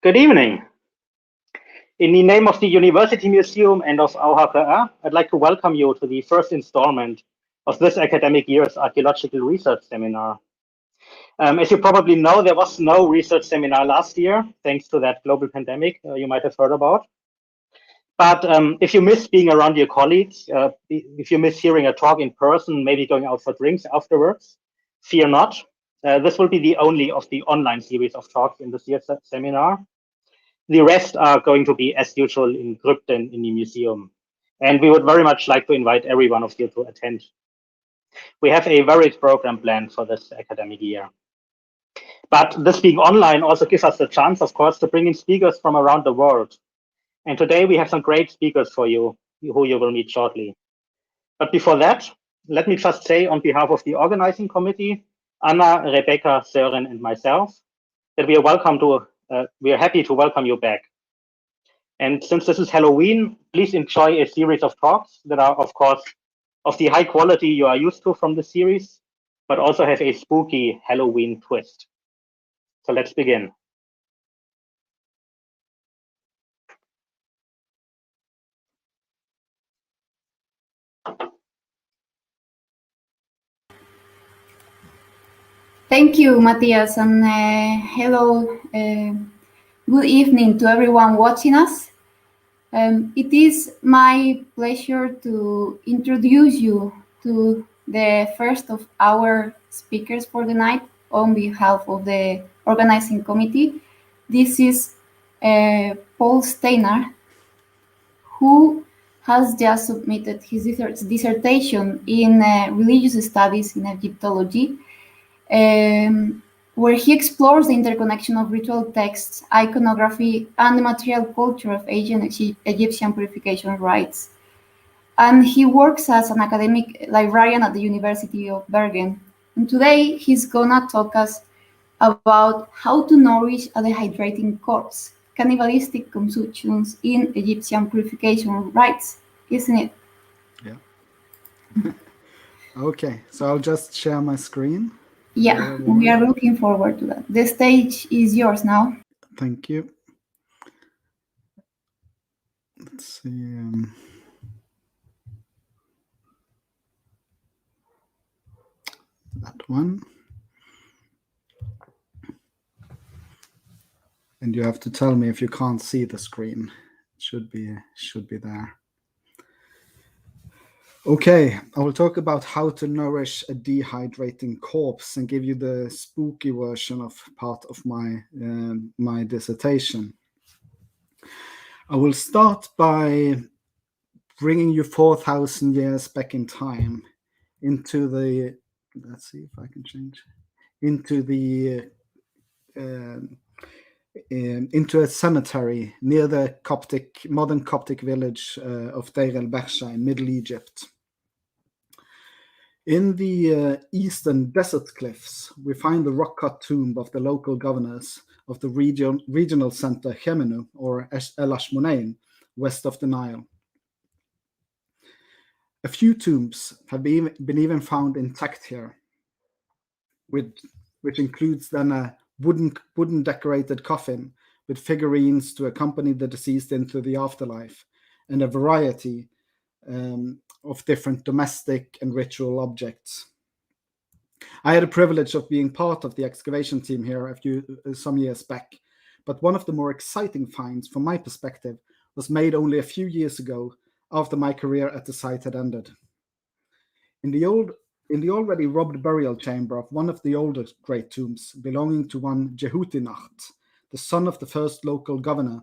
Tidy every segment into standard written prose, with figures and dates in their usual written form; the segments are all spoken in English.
Good evening. In the name of the University Museum and of AHKR, I'd like to welcome you to the first installment of this academic year's Archaeological Research Seminar. As you probably know, there was no research seminar last year, thanks to that global pandemic you might have heard about. But if you miss being around your colleagues, if you miss hearing a talk in person, maybe going out for drinks afterwards, fear not. This will be the only of the online series of talks in this year's seminar. The rest are going to be, as usual, in Grübden in the museum. And we would very much like to invite every one of you to attend. We have a varied program planned for this academic year. But this being online also gives us the chance, of course, to bring in speakers from around the world. And today we have some great speakers for you, who you will meet shortly. But before that, let me just say on behalf of the organizing committee, Anna, Rebecca, Søren, and myself, that we are happy to welcome you back. And since this is Halloween, please enjoy a series of talks that are, of course, of the high quality you are used to from the series, but also have a spooky Halloween twist. So let's begin. Thank you, Matthias, and hello, good evening to everyone watching us. It is my pleasure to introduce you to the first of our speakers for the night on behalf of the organizing committee. This is Pål Steiner, who has just submitted his dissertation in religious studies in Egyptology, where he explores the interconnection of ritual texts, iconography, and the material culture of ancient Egyptian purification rites. And he works as an academic librarian at the University of Bergen. And today he's gonna talk us about how to nourish a dehydrating corpse, cannibalistic consumptions in Egyptian purification rites, isn't it? Yeah. Okay, so I'll just share my screen. Yeah, we are looking forward to that. The stage is yours now. Thank you. Let's see. That one. And you have to tell me if you can't see the screen. It should be there. Okay, I will talk about how to nourish a dehydrating corpse and give you the spooky version of part of my dissertation. I will start by bringing you 4,000 years back in time into the, let's see if I can change, into a cemetery near the modern Coptic village of Deir el-Barsha in Middle Egypt. In the eastern desert cliffs, we find the rock-cut tomb of the local governors of the regional center Chemenu, or El Ashmonain, west of the Nile. A few tombs have been even found intact here, which includes then a wooden decorated coffin with figurines to accompany the deceased into the afterlife, and a variety of different domestic and ritual objects. I had the privilege of being part of the excavation team here some years back, but one of the more exciting finds from my perspective was made only a few years ago after my career at the site had ended. In the already robbed burial chamber of one of the older great tombs belonging to one Jehutinacht, the son of the first local governor,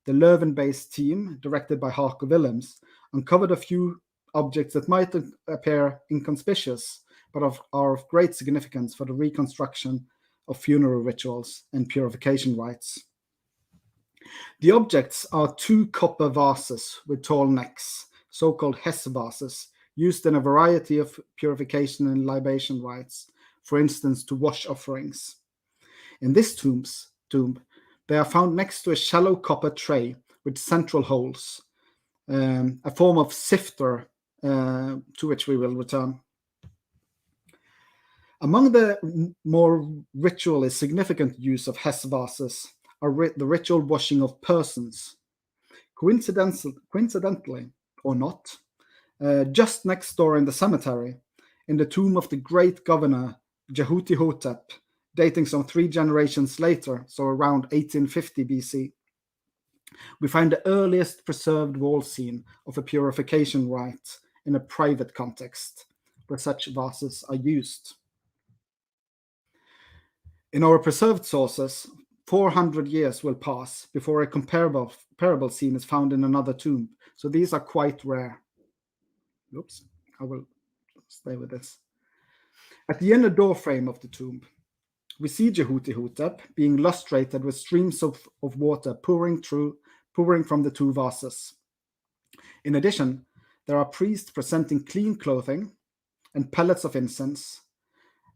the Leuven-based team, directed by Harco Willems, uncovered a few objects that might appear inconspicuous, but are of great significance for the reconstruction of funeral rituals and purification rites. The objects are 2 copper vases with tall necks, so-called Hesse vases, used in a variety of purification and libation rites, for instance, to wash offerings. In this tomb, they are found next to a shallow copper tray with central holes, a form of sifter to which we will return. Among the more ritually significant use of Hesse vases are the ritual washing of persons. Coincidentally or not, just next door in the cemetery, in the tomb of the great governor Jehuti-Hotep, dating some 3 generations later, so around 1850 BC, we find the earliest preserved wall scene of a purification rite in a private context, where such vases are used. In our preserved sources, 400 years will pass before a comparable scene is found in another tomb, so these are quite rare. Oops, I will stay with this. At the inner door frame of the tomb, we see Jehuti-Hotep being lustrated with streams of water pouring from the 2 vases. In addition, there are priests presenting clean clothing and pellets of incense,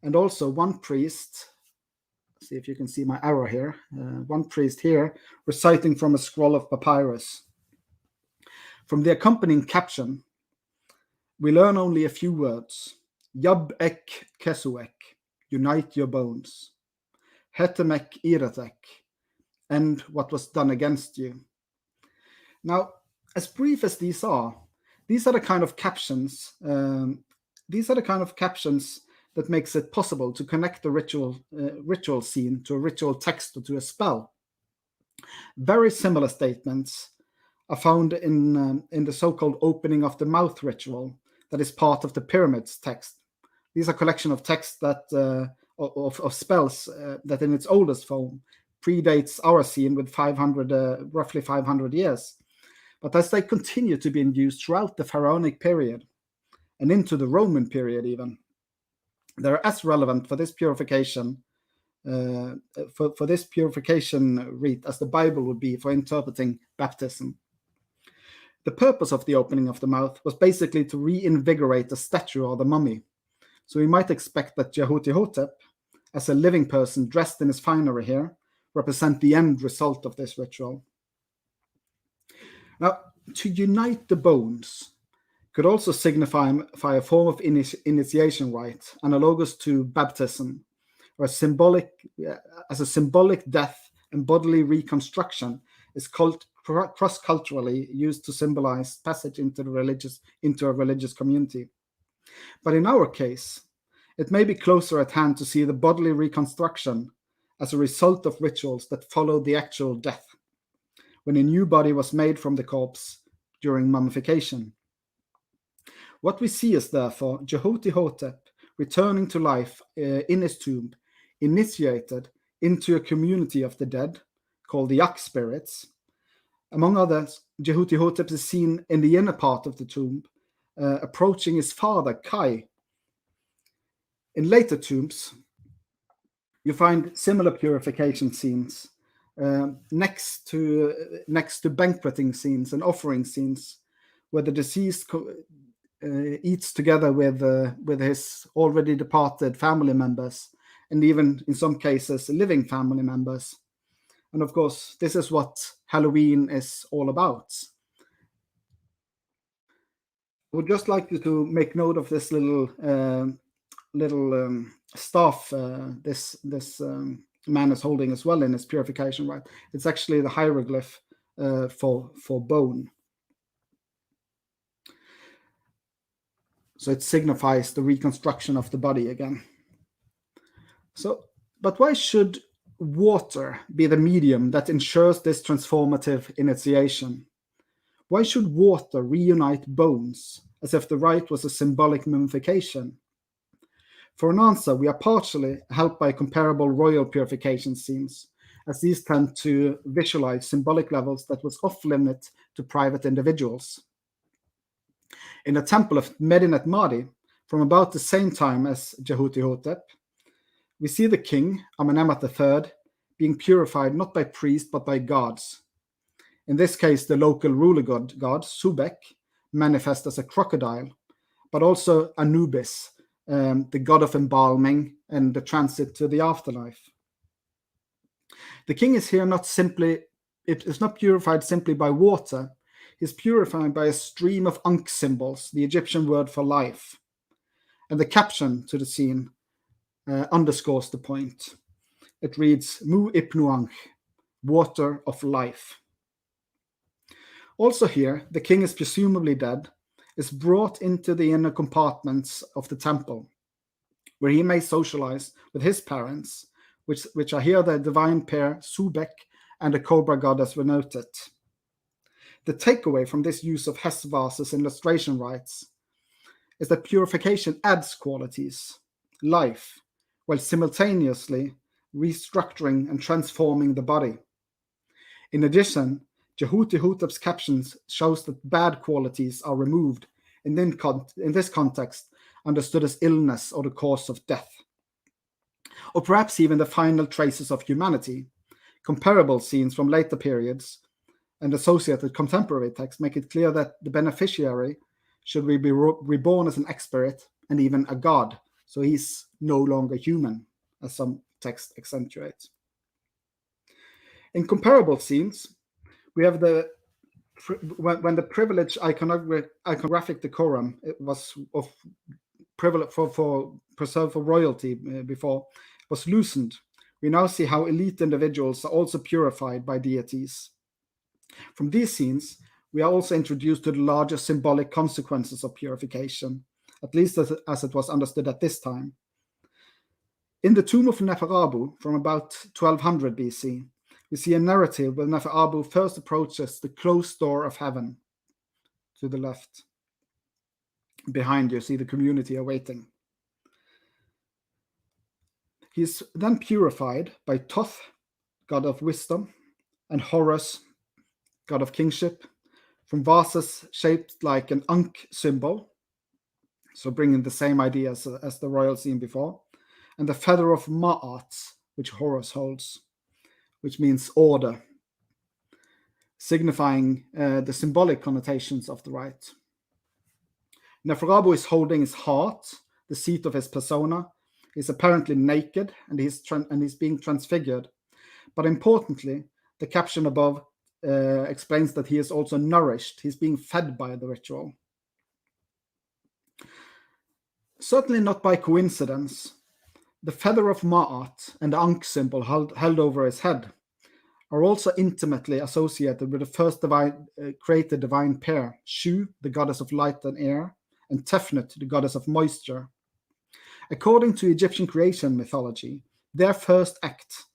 and also one priest, see if you can see my arrow here, one priest here reciting from a scroll of papyrus. From the accompanying caption, we learn only a few words. Yab ek kesuek, unite your bones. Hetemek iretek, and what was done against you. Now, as brief as these are the kind of captions. These are the kind of captions that makes it possible to connect a ritual scene to a ritual text or to a spell. Very similar statements are found in the so-called opening of the mouth ritual that is part of the pyramids text. These are a collection of texts that of spells that in its oldest form predates our scene with roughly 500 years. But as they continue to be in use throughout the pharaonic period and into the Roman period even, they're as relevant for this purification for this purification rite as the Bible would be for interpreting baptism. The purpose of the opening of the mouth was basically to reinvigorate the statue or the mummy. So we might expect that Jehuti-Hotep, as a living person dressed in his finery here, represent the end result of this ritual. Now, to unite the bones could also signify a form of initiation rite, analogous to baptism, or as a symbolic death and bodily reconstruction is cross-culturally used to symbolize passage into a religious community. But in our case, it may be closer at hand to see the bodily reconstruction as a result of rituals that followed the actual death, when a new body was made from the corpse during mummification. What we see is therefore Jehuti-Hotep returning to life in his tomb, initiated into a community of the dead called the Yak spirits. Among others, Jehuti-Hotep is seen in the inner part of the tomb, approaching his father Kai. In later tombs, you find similar purification scenes next to banqueting scenes and offering scenes, where the deceased eats together with his already departed family members, and even in some cases living family members. And of course, this is what Halloween is all about. I would just like you to make note of this little staff this man is holding as well in his purification rite. It's actually the hieroglyph for bone. So it signifies the reconstruction of the body again. But why should water be the medium that ensures this transformative initiation? Why should water reunite bones, as if the rite was a symbolic mummification? For an answer, we are partially helped by comparable royal purification scenes, as these tend to visualize symbolic levels that was off-limit to private individuals. In the temple of Merinet Mahdi, from about the same time as Jehuti-Hotep, we see the king, Amenemhat III, being purified not by priests but by gods. In this case, the local ruler god, Subek, manifests as a crocodile, but also Anubis, the god of embalming and the transit to the afterlife. The king is here it is not purified simply by water. He's purified by a stream of Ankh symbols, the Egyptian word for life. And the caption to the scene underscores the point. It reads, Mu Ibnu Ankh, water of life. Also here, the king is presumably dead, is brought into the inner compartments of the temple, where he may socialize with his parents, which are here the divine pair Subek and the cobra goddess Renotet. The takeaway from this use of Hess vases in lustration rites is that purification adds qualities, life, while simultaneously restructuring and transforming the body. In addition, Jehuti-Hotep's captions shows that bad qualities are removed, in this context understood as illness or the cause of death, or perhaps even the final traces of humanity. Comparable scenes from later periods and associated contemporary texts make it clear that the beneficiary should be reborn as an ex-spirit and even a god, so he's no longer human, as some texts accentuate. In comparable scenes, we have when the privileged iconographic decorum was of privilege for preserved for royalty before was loosened. We now see how elite individuals are also purified by deities. From these scenes, we are also introduced to the larger symbolic consequences of purification, at least as it was understood at this time. In the Tomb of Neferabu from about 1200 BC, we see a narrative where Neferabu first approaches the closed door of heaven. To the left, behind you see the community awaiting. He is then purified by Thoth, god of wisdom, and Horus, god of kingship, from vases shaped like an Ankh symbol, so bringing the same idea as the royal scene before, and the feather of Ma'at, which Horus holds, which means order, signifying the symbolic connotations of the rite. Neferabu is holding his heart, the seat of his persona. He's apparently naked and he's being transfigured. But importantly, the caption above explains that he is also nourished. He's being fed by the ritual. Certainly not by coincidence, the feather of Ma'at and the Ankh symbol held over his head are also intimately associated with the first created divine pair, Shu, the goddess of light and air, and Tefnut, the goddess of moisture. According to Egyptian creation mythology, their first act,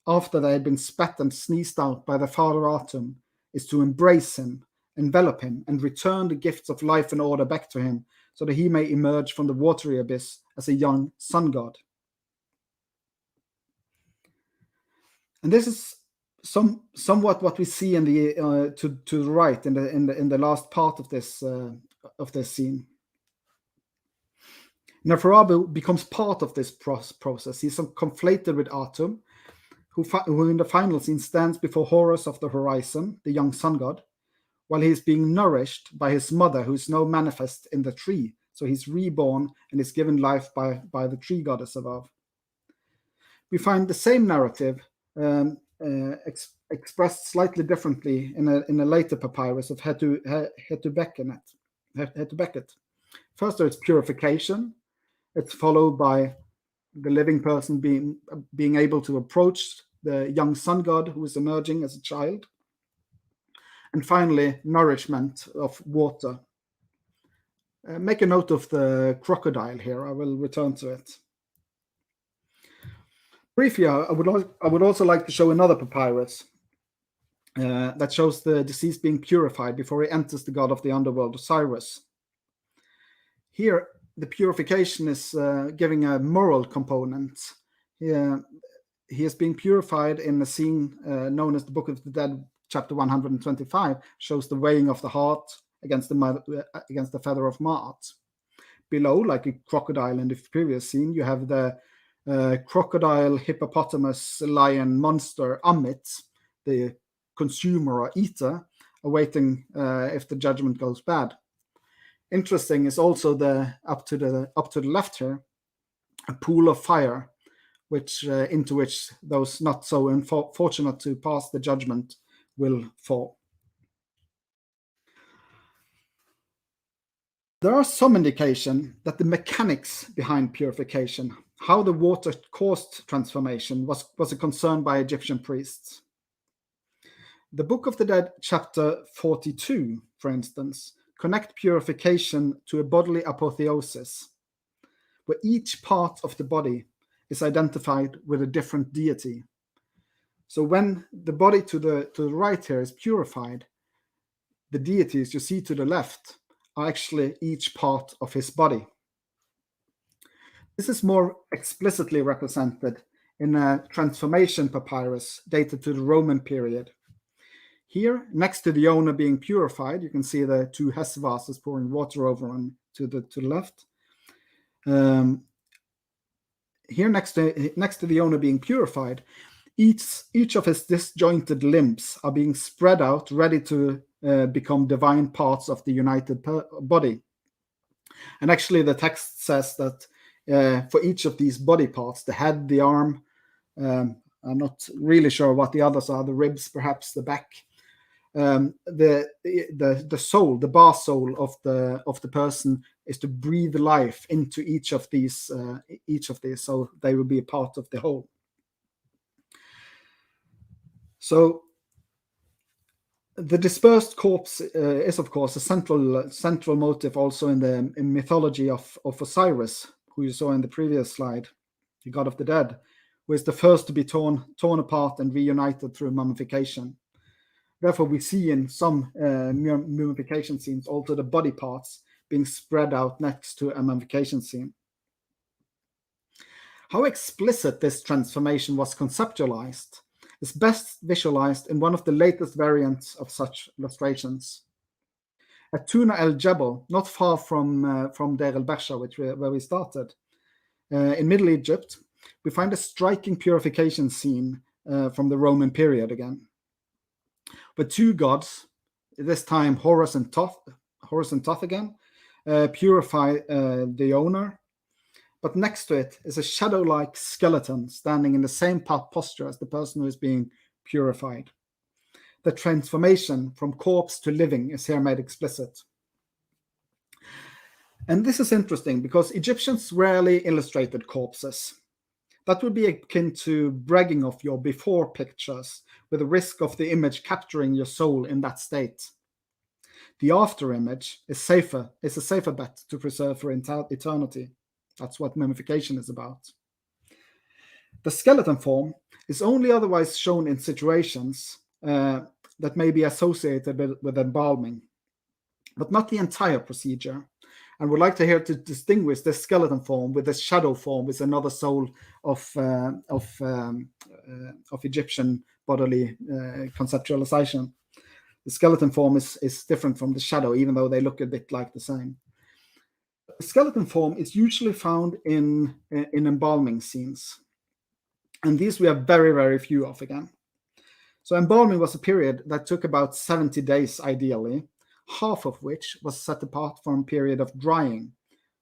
after they had been spat and sneezed out by the father Atum, is to embrace him, envelop him, and return the gifts of life and order back to him, so that he may emerge from the watery abyss as a young sun god. And this is somewhat what we see in the to the right in the last part of this scene. Neferabu becomes part of this process. He's conflated with Atum, who in the final scene stands before Horus of the horizon, the young sun god, while he is being nourished by his mother, who is now manifest in the tree. So he's reborn and is given life by the tree goddess above. We find the same narrative expressed slightly differently in a later papyrus of Hetu Becket. First, there is purification. It's followed by the living person being able to approach the young sun god who is emerging as a child. And finally, nourishment of water. Make a note of the crocodile here. I will return to it. Briefly, I would also like to show another papyrus that shows the deceased being purified before he enters the god of the underworld, Osiris. Here, the purification is giving a moral component. He is being purified in a scene known as the Book of the Dead, chapter 125, shows the weighing of the heart against the feather of Ma'at. Below, like a crocodile in the previous scene, you have the crocodile, hippopotamus, lion monster Amit, the consumer or eater, awaiting if the judgment goes bad. Interesting is also the up to the left here, a pool of fire, into which those not so fortunate to pass the judgment will fall. There are some indication that the mechanics behind purification, how the water caused transformation, was a concern by Egyptian priests. The Book of the Dead, chapter 42, for instance, connect purification to a bodily apotheosis, where each part of the body is identified with a different deity. So when the body to the right here is purified, the deities you see to the left are actually each part of his body. This is more explicitly represented in a transformation papyrus dated to the Roman period. Here, next to the owner being purified, you can see the two Hess vases pouring water over him to the left. Here, next to the owner being purified, each of his disjointed limbs are being spread out, ready to become divine parts of the united body. And actually, the text says that for each of these body parts, the head, the arm, I'm not really sure what the others are, the ribs, perhaps the back, the soul, the bar soul of the person is to breathe life into each of these, so they will be a part of the whole. So the dispersed corpse is, of course, a central motive also in mythology of Osiris, who you saw in the previous slide, the god of the dead, who is the first to be torn apart and reunited through mummification. Therefore, we see in some mummification scenes also the body parts being spread out next to a mummification scene. How explicit this transformation was conceptualized is best visualized in one of the latest variants of such illustrations. At Tuna El Jebel, not far from Deir el Bersha, where we started, in Middle Egypt, we find a striking purification scene from the Roman period again, where two gods, this time Horus and Thoth again, purify the owner. But next to it is a shadow-like skeleton standing in the same posture as the person who is being purified. The transformation from corpse to living is here made explicit. And this is interesting because Egyptians rarely illustrated corpses. That would be akin to bragging of your before pictures, with the risk of the image capturing your soul in that state. The after image is a safer bet to preserve for eternity. That's what mummification is about. The skeleton form is only otherwise shown in situations that may be associated with embalming, but not the entire procedure. And we'd like to distinguish this skeleton form with the shadow form, with another soul of Egyptian bodily conceptualization. The skeleton form is different from the shadow, even though they look a bit like the same. The skeleton form is usually found in embalming scenes, and these we have very, very few of again. So embalming was a period that took about 70 days ideally, half of which was set apart from a period of drying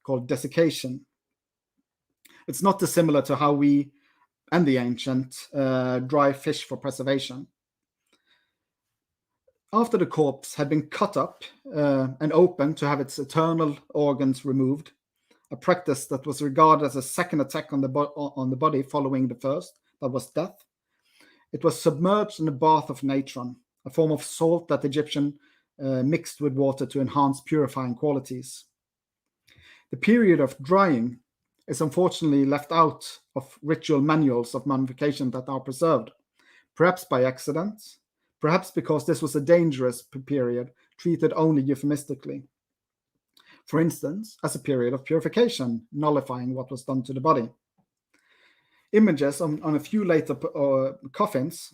called desiccation. It's not dissimilar to how we and the ancient dry fish for preservation. After the corpse had been cut up and opened to have its internal organs removed, a practice that was regarded as a second attack on the body following the first, that was death, it was submerged in a bath of natron, a form of salt that Egyptian mixed with water to enhance purifying qualities. The period of drying is unfortunately left out of ritual manuals of mummification that are preserved, perhaps by accident, perhaps because this was a dangerous period treated only euphemistically. For instance, as a period of purification, nullifying what was done to the body. Images on a few later coffins,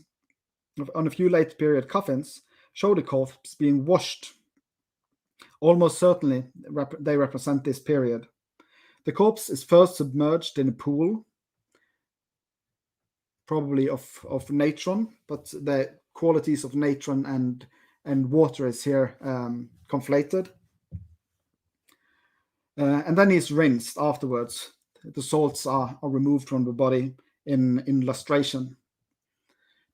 on a few late period coffins, show the corpse being washed. Almost certainly they represent this period. The corpse is first submerged in a pool, probably of natron, but the qualities of natron and water is here conflated. And then he's rinsed afterwards. The salts are removed from the body in lustration.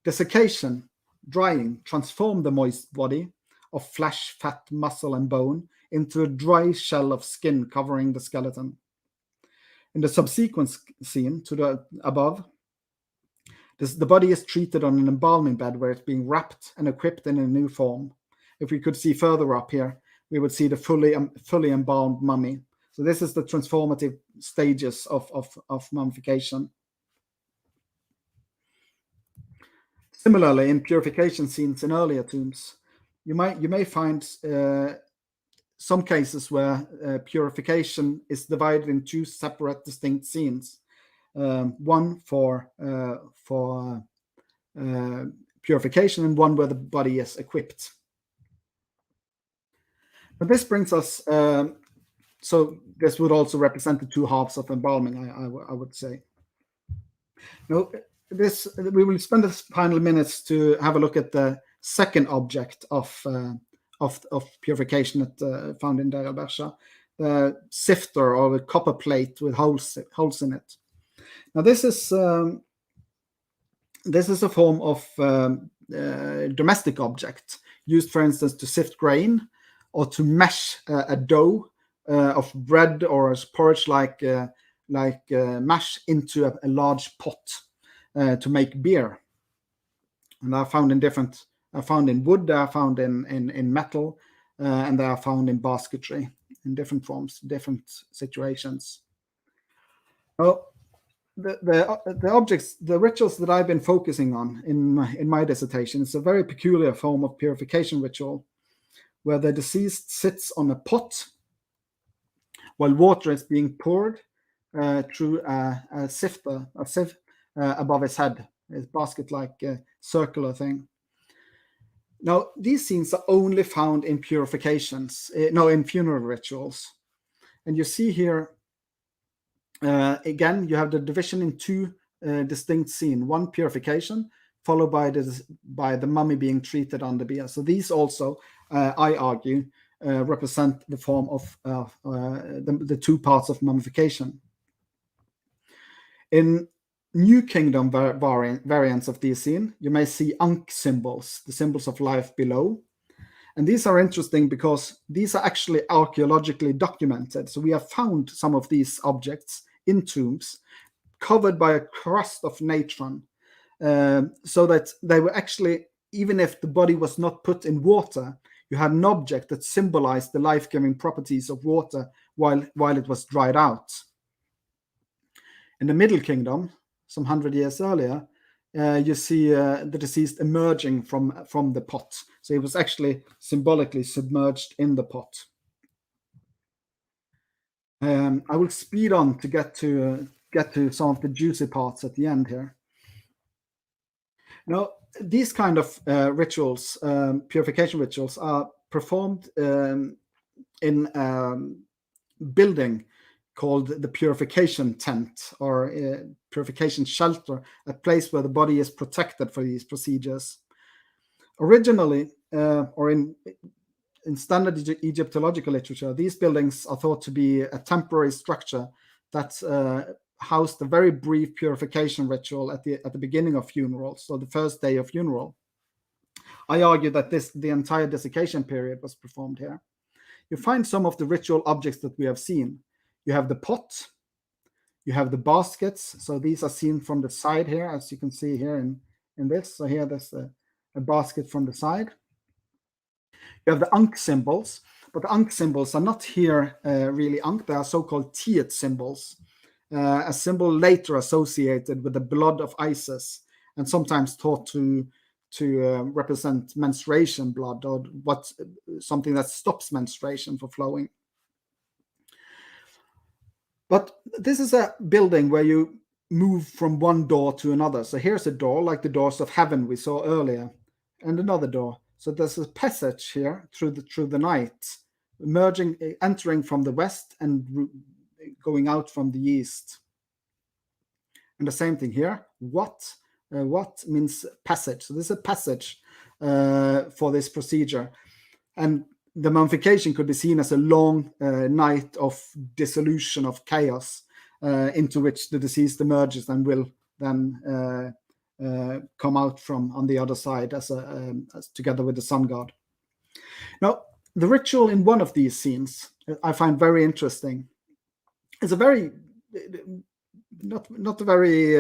Desiccation, drying, transformed the moist body of flesh, fat, muscle, and bone into a dry shell of skin covering the skeleton. In the subsequent scene to the above, The body is treated on an embalming bed where it's being wrapped and equipped in a new form. If we could see further up here, we would see the fully embalmed mummy. So this is the transformative stages of mummification. Similarly, in purification scenes in earlier tombs, you may find some cases where purification is divided in two separate, distinct scenes. One for purification and one where the body is equipped. But this brings us, so this would also represent the two halves of embalming, I would say. Now, we will spend the final minutes to have a look at the second object of purification found in Deir el-Bersha, the sifter or the copper plate with holes in it. Now, this is a form of domestic object used, for instance, to sift grain or to mesh a dough of bread or porridge like mash into a large pot to make beer. And they are found in different. Are found in wood. They are found in metal, and they are found in basketry in different forms, different situations. Well, the objects, the rituals that I've been focusing on in my dissertation is a very peculiar form of purification ritual, where the deceased sits on a pot while water is being poured through a sieve above his head, his basket-like circular thing. Now, these scenes are only found in purifications, in funeral rituals. And you see here, again, you have the division in two distinct scenes. One, purification, followed by the mummy being treated on the bier. So these also, I argue, represent the form of the two parts of mummification. In New Kingdom variants of these scenes, you may see Ankh symbols, the symbols of life below. And these are interesting because these are actually archaeologically documented. So we have found some of these objects in tombs covered by a crust of natron, so that they were actually, even if the body was not put in water, you had an object that symbolized the life-giving properties of water while it was dried out. In the Middle Kingdom, some 100 years earlier, you see the deceased emerging from the pot. So he was actually symbolically submerged in the pot. I will speed on to get to some of the juicy parts at the end here. Now, these kind of rituals, purification rituals, are performed in building called the purification tent or purification shelter, a place where the body is protected for these procedures. Originally, or in standard Egyptological literature, these buildings are thought to be a temporary structure that housed a very brief purification ritual at the beginning of funerals, so the first day of funeral. I argue that the entire desiccation period was performed here. You find some of the ritual objects that we have seen. You have the pot, you have the baskets. So these are seen from the side here, as you can see here in this. So here there's a basket from the side. You have the Ankh symbols, but the Ankh symbols are not here really Ankh. They are so-called Tiet symbols, a symbol later associated with the blood of Isis and sometimes thought to represent menstruation blood or something that stops menstruation from flowing. But this is a building where you move from one door to another. So here's a door, like the doors of heaven we saw earlier, and another door. So there's a passage here through the night, entering from the west and going out from the east. And the same thing here. What means passage? So this is a passage for this procedure, and the mummification could be seen as a long night of dissolution, of chaos, into which the deceased emerges and will then come out from on the other side as together with the sun god. Now, the ritual in one of these scenes I find very interesting. It's a very not a very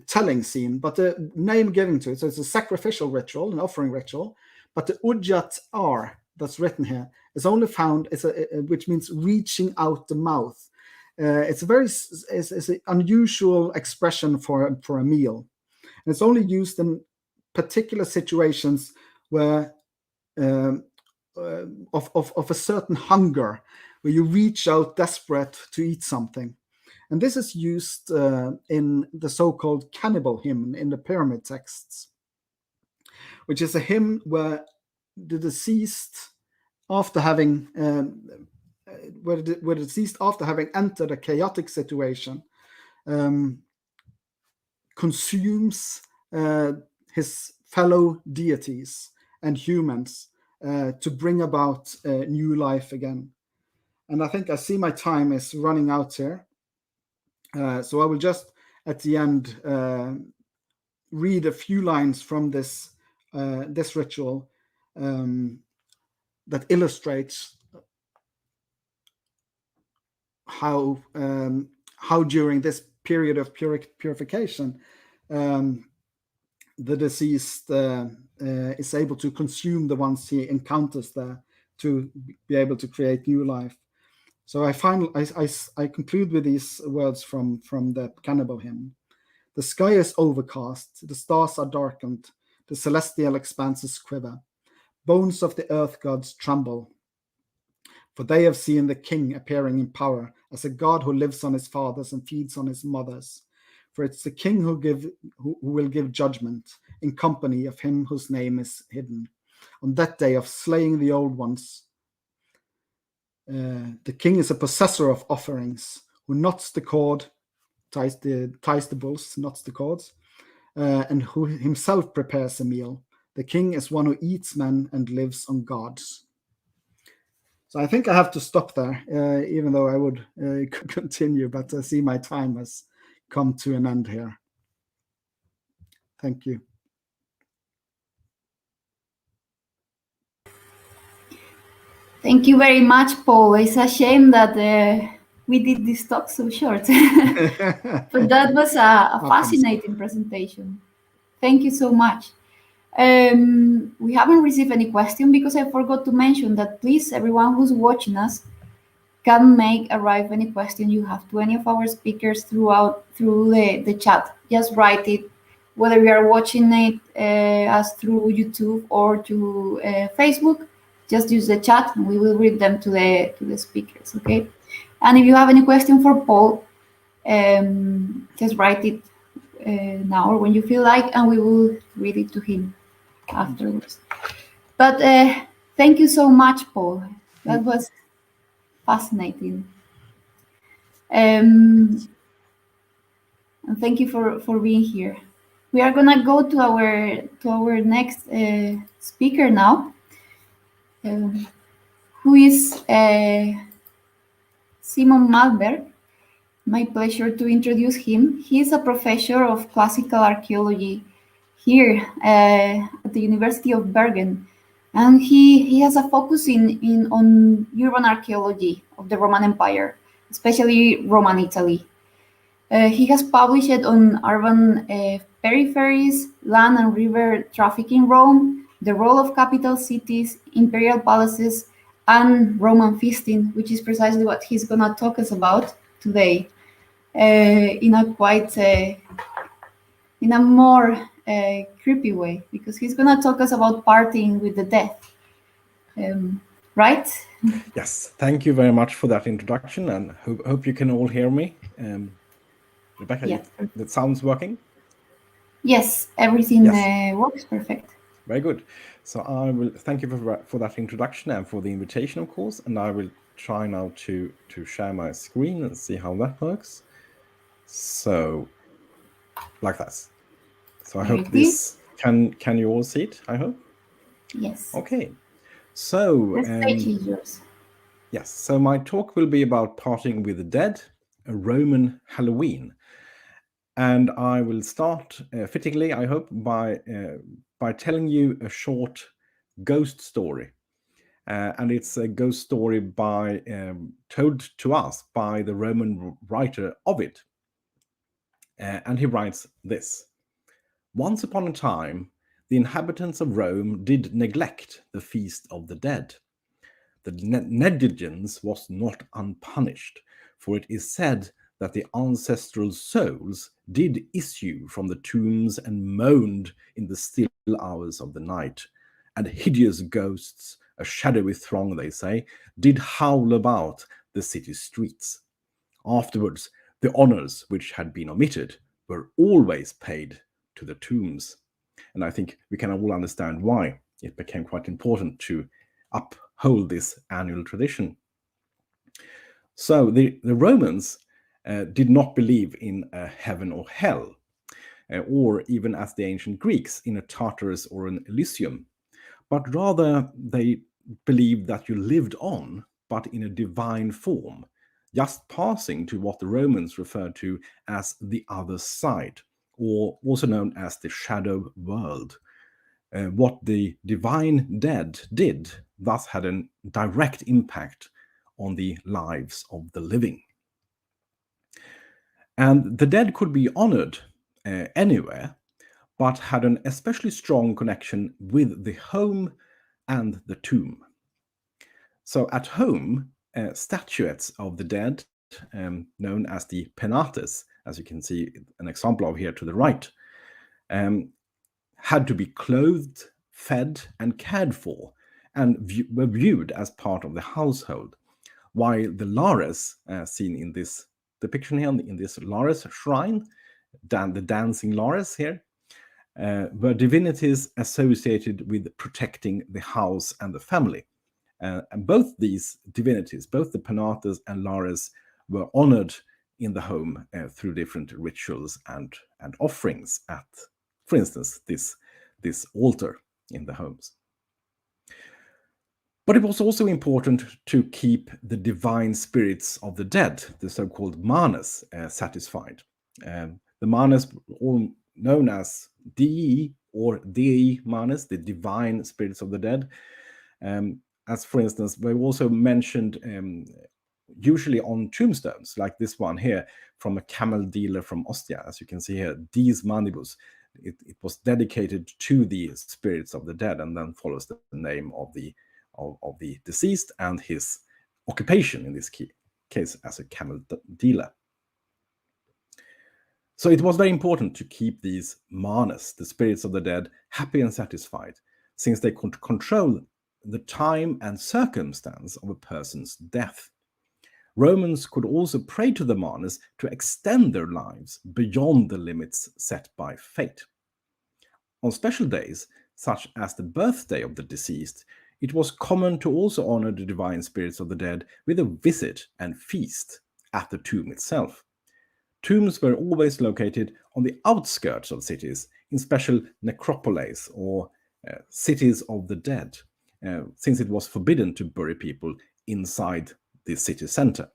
telling scene, but the name given to it, so it's a sacrificial ritual, an offering ritual, but the Ujat R that's written here is only found, which means reaching out the mouth. It's an unusual expression for a meal. And it's only used in particular situations where of a certain hunger, where you reach out desperate to eat something. And this is used in the so-called cannibal hymn in the pyramid texts, which is a hymn where the deceased, after having entered a chaotic situation, consumes his fellow deities and humans to bring about new life again. And I think I see my time is running out here. So I will just, at the end, read a few lines from this ritual that illustrates how during this period of purification the deceased is able to consume the ones he encounters there to be able to create new life. So I conclude with these words from the cannibal hymn. The sky is overcast, the stars are darkened, the celestial expanses quiver. Bones of the earth gods tremble, for they have seen the king appearing in power as a god who lives on his fathers and feeds on his mothers. For it's the king who will give judgment in company of him whose name is hidden. On that day of slaying the old ones, the king is a possessor of offerings, who knots the cord, ties the bulls, knots the cords, and who himself prepares a meal. The king is one who eats men and lives on gods. So I think I have to stop there, even though I would continue, but I see my time has come to an end here. Thank you. Thank you very much, Pål. It's a shame that we did this talk so short, but that was a fascinating presentation. Thank you so much. We haven't received any question because I forgot to mention that please, everyone who's watching us can arrive any question you have to any of our speakers through the chat. Just write it, whether you are watching it as through YouTube or to Facebook. Just use the chat and we will read them to the speakers, okay? And if you have any question for Pål, just write it now or when you feel like, and we will read it to him afterwards. But thank you so much, Pål. That was fascinating. And thank you for being here. We are gonna go to our next speaker now, who is Simon Maldberg. My pleasure to introduce him. He is a professor of classical archaeology here at the University of Bergen, and he has a focus on urban archaeology of the Roman Empire, especially Roman Italy. He has published on urban peripheries, land and river traffic in Rome, the role of capital cities, imperial palaces, and Roman feasting, which is precisely what he's gonna talk us about today, in a more creepy way, because he's gonna talk us about partying with the dead. Right? Yes, thank you very much for that introduction, and hope you can all hear me. Rebecca, yeah. That sounds working? Yes, everything works perfect. Very good. So I will thank you for that introduction and for the invitation, of course, and I will try now to share my screen and see how that works. So, like that. So I hope this can you all see it, I hope? Yes. Okay. So the stage is yours. Yes, so my talk will be about partying with the dead, a Roman Halloween. And I will start fittingly, I hope, by telling you a short ghost story. And it's a ghost story told to us by the Roman writer Ovid. and he writes this: "Once upon a time, the inhabitants of Rome did neglect the feast of the dead. The negligence was not unpunished, for it is said that the ancestral souls did issue from the tombs and moaned in the still hours of the night, and hideous ghosts, a shadowy throng, they say, did howl about the city streets. Afterwards, the honors which had been omitted were always paid to the tombs." And I think we can all understand why it became quite important to uphold this annual tradition. So the Romans did not believe in a heaven or hell, or even as the ancient Greeks in a Tartarus or an Elysium, but rather they believed that you lived on, but in a divine form, just passing to what the Romans referred to as the other side, or also known as the shadow world. What the divine dead did thus had a direct impact on the lives of the living. And the dead could be honored anywhere, but had an especially strong connection with the home and the tomb. So at home, statuettes of the dead, known as the penates, as you can see an example of here to the right, had to be clothed, fed, and cared for, and were viewed as part of the household, while the lares, seen in this depiction here, in this lares shrine, the dancing lares here, were divinities associated with protecting the house and the family. And both these divinities, both the penates and lares, were honored in the home through different rituals and offerings at, for instance, this altar in the homes. But it was also important to keep the divine spirits of the dead, the so-called manes, satisfied. The manes, all known as dei or dei manes, the divine spirits of the dead, as for instance, they also mentioned usually on tombstones, like this one here from a camel dealer from Ostia, as you can see here, dies manibus. It was dedicated to the spirits of the dead, and then follows the name of the deceased and his occupation, in this case as a camel dealer. So it was very important to keep these manes, the spirits of the dead, happy and satisfied, since they could control the time and circumstance of a person's death. Romans could also pray to the manes to extend their lives beyond the limits set by fate. On special days, such as the birthday of the deceased, it was common to also honor the divine spirits of the dead with a visit and feast at the tomb itself. Tombs were always located on the outskirts of cities, in special necropoles or cities of the dead, since it was forbidden to bury people inside the city center.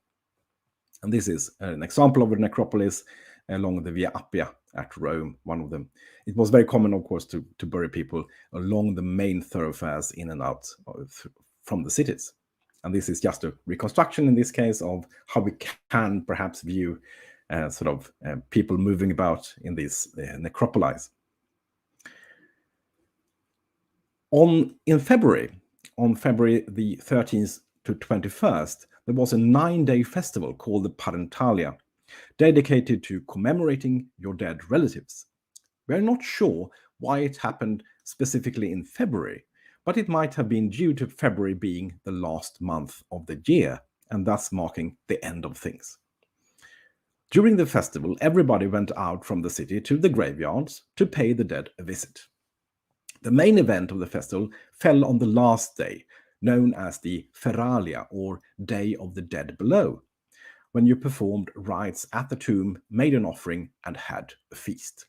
And this is an example of a necropolis along the Via Appia at Rome, one of them. It was very common, of course, to bury people along the main thoroughfares in and out from the cities. And this is just a reconstruction in this case of how we can perhaps view people moving about in these necropolis. On February the 13th to 21st, there was a 9-day festival called the Parantalia, dedicated to commemorating your dead relatives. We're not sure why it happened specifically in February, but it might have been due to February being the last month of the year, and thus marking the end of things. During the festival, everybody went out from the city to the graveyards to pay the dead a visit. The main event of the festival fell on the last day, known as the Feralia, or Day of the Dead Below, when you performed rites at the tomb, made an offering, and had a feast.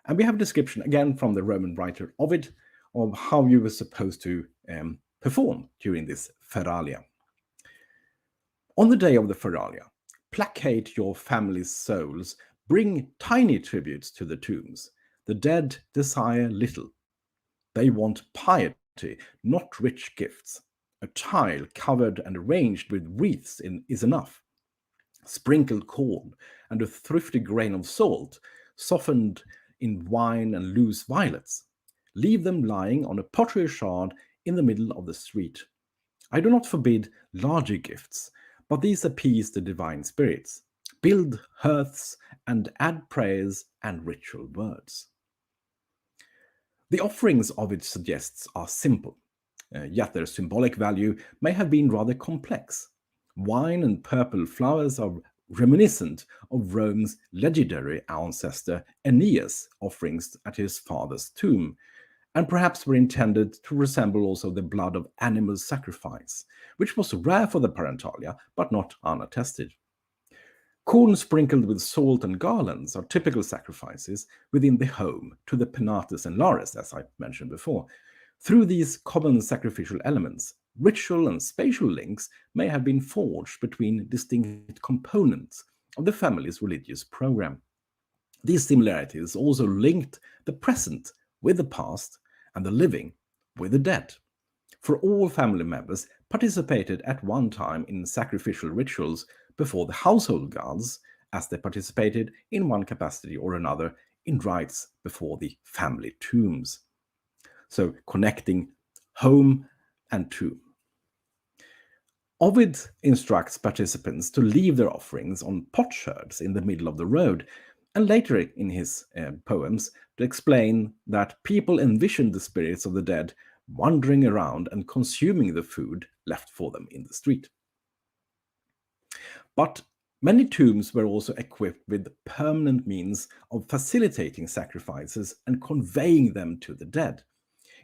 And we have a description again from the Roman writer Ovid of how you were supposed to perform during this Feralia. On the day of the Feralia, placate your family's souls, bring tiny tributes to the tombs. The dead desire little. They want piety, not rich gifts. A tile covered and arranged with wreaths is enough. sprinkled corn, and a thrifty grain of salt, softened in wine and loose violets. Leave them lying on a pottery shard in the middle of the street. I do not forbid larger gifts, but these appease the divine spirits. Build hearths and add prayers and ritual words. The offerings Ovid suggests are simple, yet their symbolic value may have been rather complex. Wine and purple flowers are reminiscent of Rome's legendary ancestor Aeneas' offerings at his father's tomb, and perhaps were intended to resemble also the blood of animal sacrifice, which was rare for the Parantalia, but not unattested. Corn sprinkled with salt and garlands are typical sacrifices within the home to the Penates and Lares, as I mentioned before. Through these common sacrificial elements, ritual and spatial links may have been forged between distinct components of the family's religious program. These similarities also linked the present with the past and the living with the dead. For all family members participated at one time in sacrificial rituals before the household gods, as they participated in one capacity or another in rites before the family tombs. So connecting home and tomb. Ovid instructs participants to leave their offerings on potsherds in the middle of the road, and later in his poems to explain that people envisioned the spirits of the dead wandering around and consuming the food left for them in the street. But many tombs were also equipped with permanent means of facilitating sacrifices and conveying them to the dead.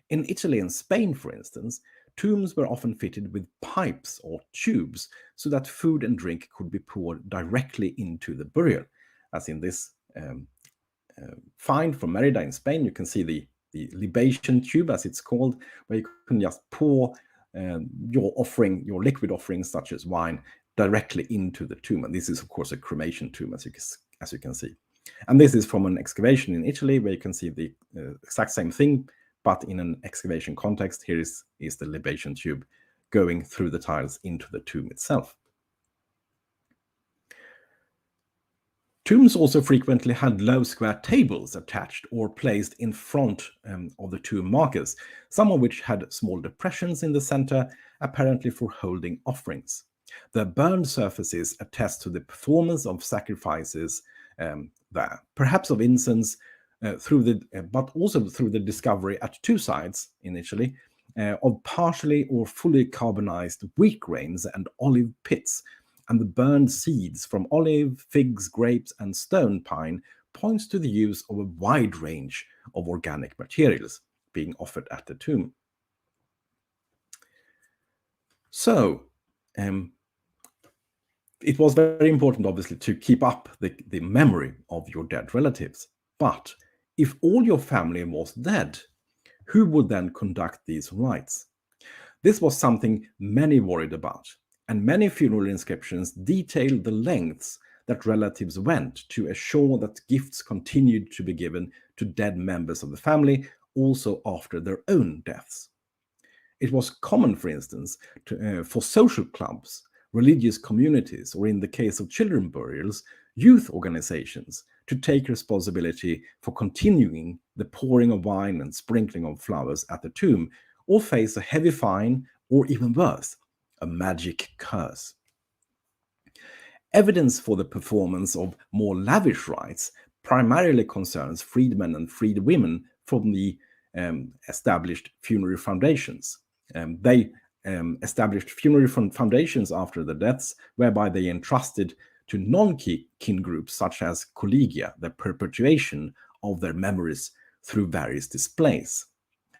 In Italy and Spain, for instance, tombs were often fitted with pipes or tubes so that food and drink could be poured directly into the burial. As in this find from Mérida in Spain, you can see the libation tube, as it's called, where you can just pour your liquid offerings, such as wine, directly into the tomb. And this is, of course, a cremation tomb, as you can see. And this is from an excavation in Italy, where you can see the exact same thing, but in an excavation context. Here is the libation tube going through the tiles into the tomb itself. Tombs also frequently had low square tables attached or placed in front of the tomb markers, some of which had small depressions in the center, apparently for holding offerings. The burned surfaces attest to the performance of sacrifices there, perhaps of incense, but also through the discovery at two sites in Italy of partially or fully carbonized wheat grains and olive pits, and the burned seeds from olive, figs, grapes, and stone pine points to the use of a wide range of organic materials being offered at the tomb. So, it was very important, obviously, to keep up the memory of your dead relatives. But if all your family was dead, who would then conduct these rites? This was something many worried about, and many funeral inscriptions detail the lengths that relatives went to assure that gifts continued to be given to dead members of the family also after their own deaths. It was common, for instance, for social clubs, religious communities, or in the case of children burials, youth organizations to take responsibility for continuing the pouring of wine and sprinkling of flowers at the tomb, or face a heavy fine, or even worse, a magic curse. Evidence for the performance of more lavish rites primarily concerns freedmen and freedwomen from the established funerary foundations. They established funerary foundations after the deaths, whereby they entrusted to non-kin groups such as collegia the perpetuation of their memories through various displays,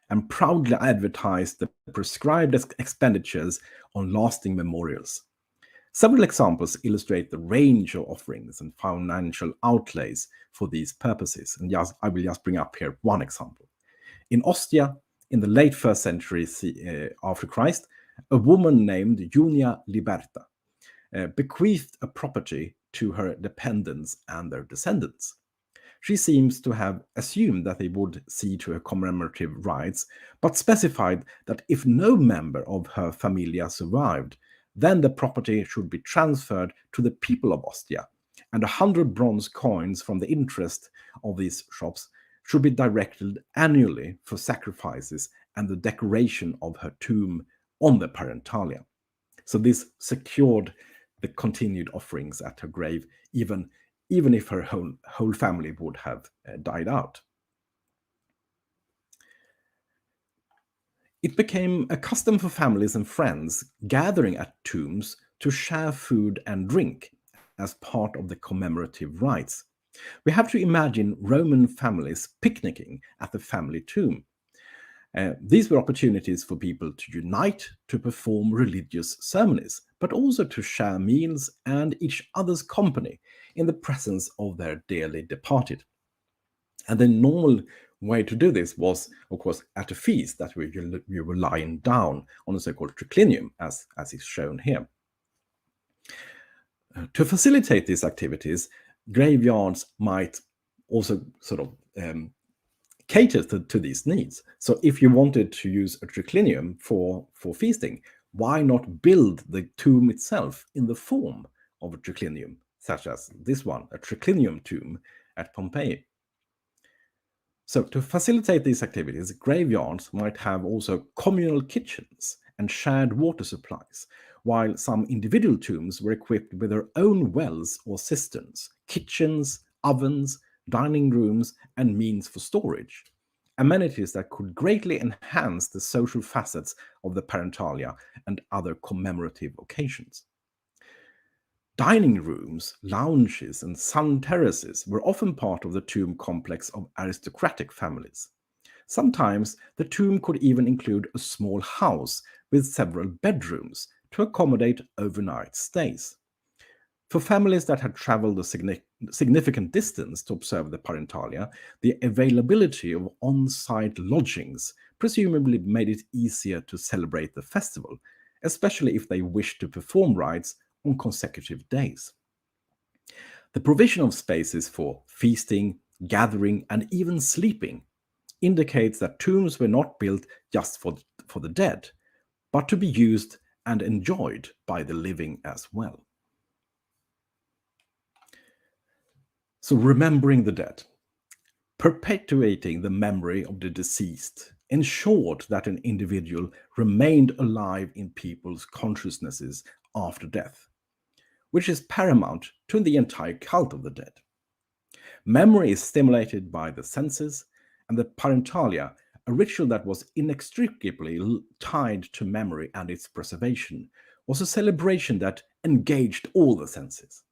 and proudly advertised the prescribed expenditures on lasting memorials. Several examples illustrate the range of offerings and financial outlays for these purposes, and I will just bring up here one example. In Ostia, in the late 1st century after Christ, a woman named Junia Liberta bequeathed a property to her dependents and their descendants. She seems to have assumed that they would see to her commemorative rites, but specified that if no member of her familia survived, then the property should be transferred to the people of Ostia, and 100 bronze coins from the interest of these shops should be directed annually for sacrifices and the decoration of her tomb on the Parantalia. So this secured the continued offerings at her grave, even if her whole family would have died out. It became a custom for families and friends gathering at tombs to share food and drink as part of the commemorative rites. We have to imagine Roman families picnicking at the family tomb. These were opportunities for people to unite to perform religious ceremonies, but also to share meals and each other's company in the presence of their dearly departed. And the normal way to do this was, of course, at a feast that you were lying down on a so-called triclinium, as is shown here. To facilitate these activities, graveyards might also sort of cater to these needs. So if you wanted to use a triclinium for feasting, why not build the tomb itself in the form of a triclinium, such as this one, a triclinium tomb at Pompeii? So to facilitate these activities, graveyards might have also communal kitchens and shared water supplies, while some individual tombs were equipped with their own wells or cisterns, kitchens, ovens, dining rooms, and means for storage, amenities that could greatly enhance the social facets of the Parantalia and other commemorative occasions. Dining rooms, lounges, and sun terraces were often part of the tomb complex of aristocratic families. Sometimes the tomb could even include a small house with several bedrooms to accommodate overnight stays. For families that had traveled a significant distance to observe the Parantalia, the availability of on-site lodgings presumably made it easier to celebrate the festival, especially if they wished to perform rites on consecutive days. The provision of spaces for feasting, gathering, and even sleeping indicates that tombs were not built just for the dead, but to be used and enjoyed by the living as well. So remembering the dead, perpetuating the memory of the deceased, ensured that an individual remained alive in people's consciousnesses after death, which is paramount to the entire cult of the dead. Memory is stimulated by the senses, and the Parantalia, a ritual that was inextricably tied to memory and its preservation, was a celebration that engaged all the senses.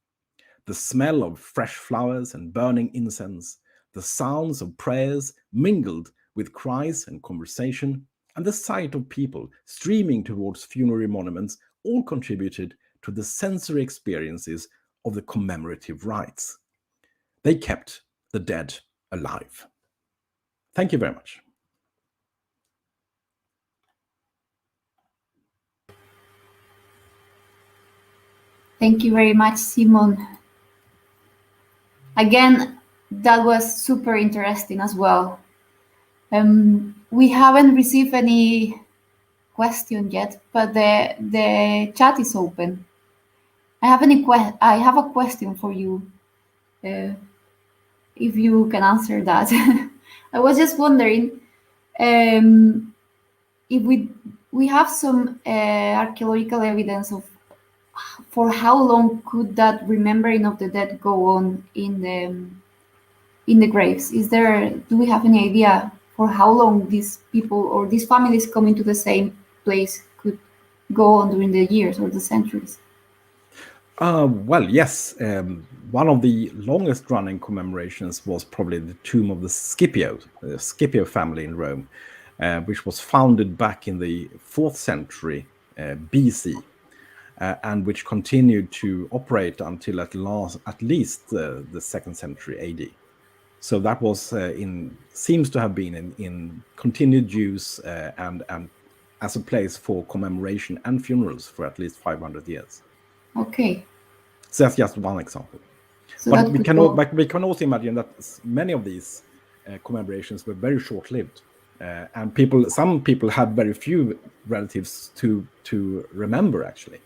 The smell of fresh flowers and burning incense, the sounds of prayers mingled with cries and conversation, and the sight of people streaming towards funerary monuments all contributed to the sensory experiences of the commemorative rites. They kept the dead alive. Thank you very much. Thank you very much, Simon. Again, that was super interesting as well. We haven't received any question yet, but the chat is open. I have a question for you, if you can answer that. I was just wondering if we have some archaeological evidence of for how long could that remembering of the dead go on in the graves? Do we have any idea for how long these people or these families coming to the same place could go on during the years or the centuries? Well, yes. One of the longest running commemorations was probably the tomb of the Scipio family in Rome, which was founded back in the 4th century BC, and which continued to operate until at least the 2nd century AD. So that was seems to have been in continued use and as a place for commemoration and funerals for at least 500 years. Okay. So that's just one example. So but we can also imagine that many of these commemorations were very short-lived, and some people had very few relatives to remember actually,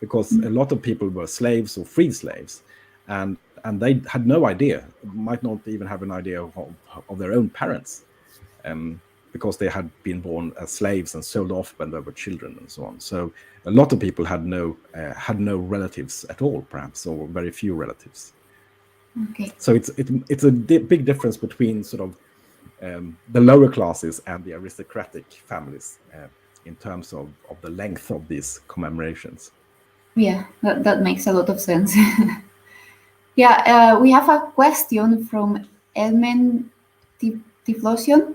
because a lot of people were slaves or freed slaves, and they had no idea, might not even have an idea of their own parents, because they had been born as slaves and sold off when they were children and so on. So a lot of people had no relatives at all, perhaps, or very few relatives. Okay. So it's a big difference between sort of the lower classes and the aristocratic families in terms of the length of these commemorations. Yeah, that makes a lot of sense. Yeah, we have a question from Edmund Tiflosion,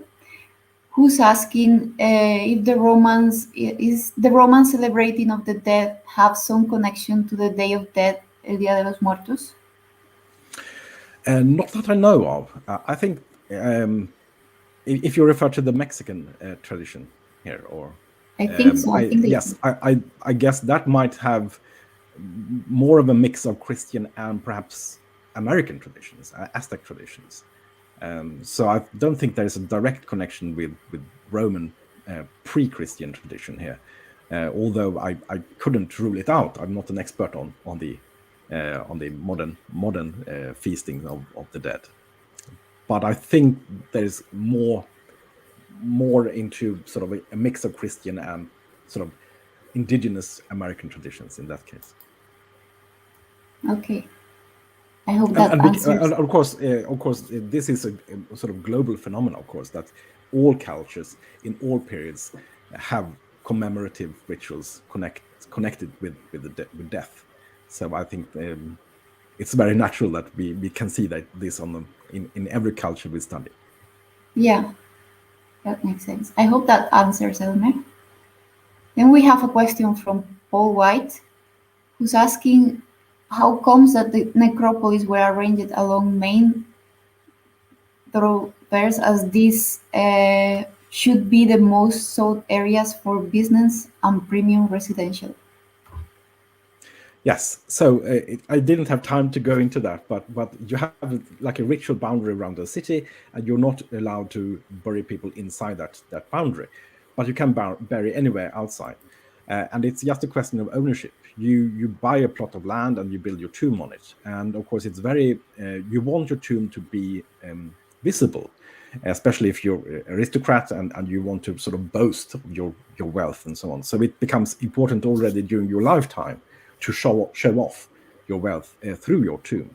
who's asking if the Romans celebrating of the dead have some connection to the Day of Dead, El Día de los Muertos? Not that I know of. I think if you refer to the Mexican tradition here, or I think so. Yes, I guess that might have more of a mix of Christian and perhaps American traditions, Aztec traditions. So I don't think there is a direct connection with Roman pre-Christian tradition here, although I couldn't rule it out. I'm not an expert on the modern feasting of the dead, but I think there's more into sort of a mix of Christian and sort of indigenous American traditions in that case. Okay, I hope that answers. And of course, this is a sort of global phenomenon, of course, that all cultures in all periods have commemorative rituals connected with death. So I think it's very natural that we can see that this in every culture we study. Yeah, that makes sense. I hope that answers, Elmer. Then we have a question from Paul White, who's asking how comes that the necropolis were arranged along main thoroughfares, as these should be the most sought areas for business and premium residential. Yes, so I didn't have time to go into that, but you have like a ritual boundary around the city, and you're not allowed to bury people inside that boundary, but you can bury anywhere outside, and it's just a question of ownership. You buy a plot of land and you build your tomb on it, and of course it's very you want your tomb to be visible, especially if you're an aristocrat and you want to sort of boast of your wealth and so on. So it becomes important already during your lifetime to show off your wealth through your tomb.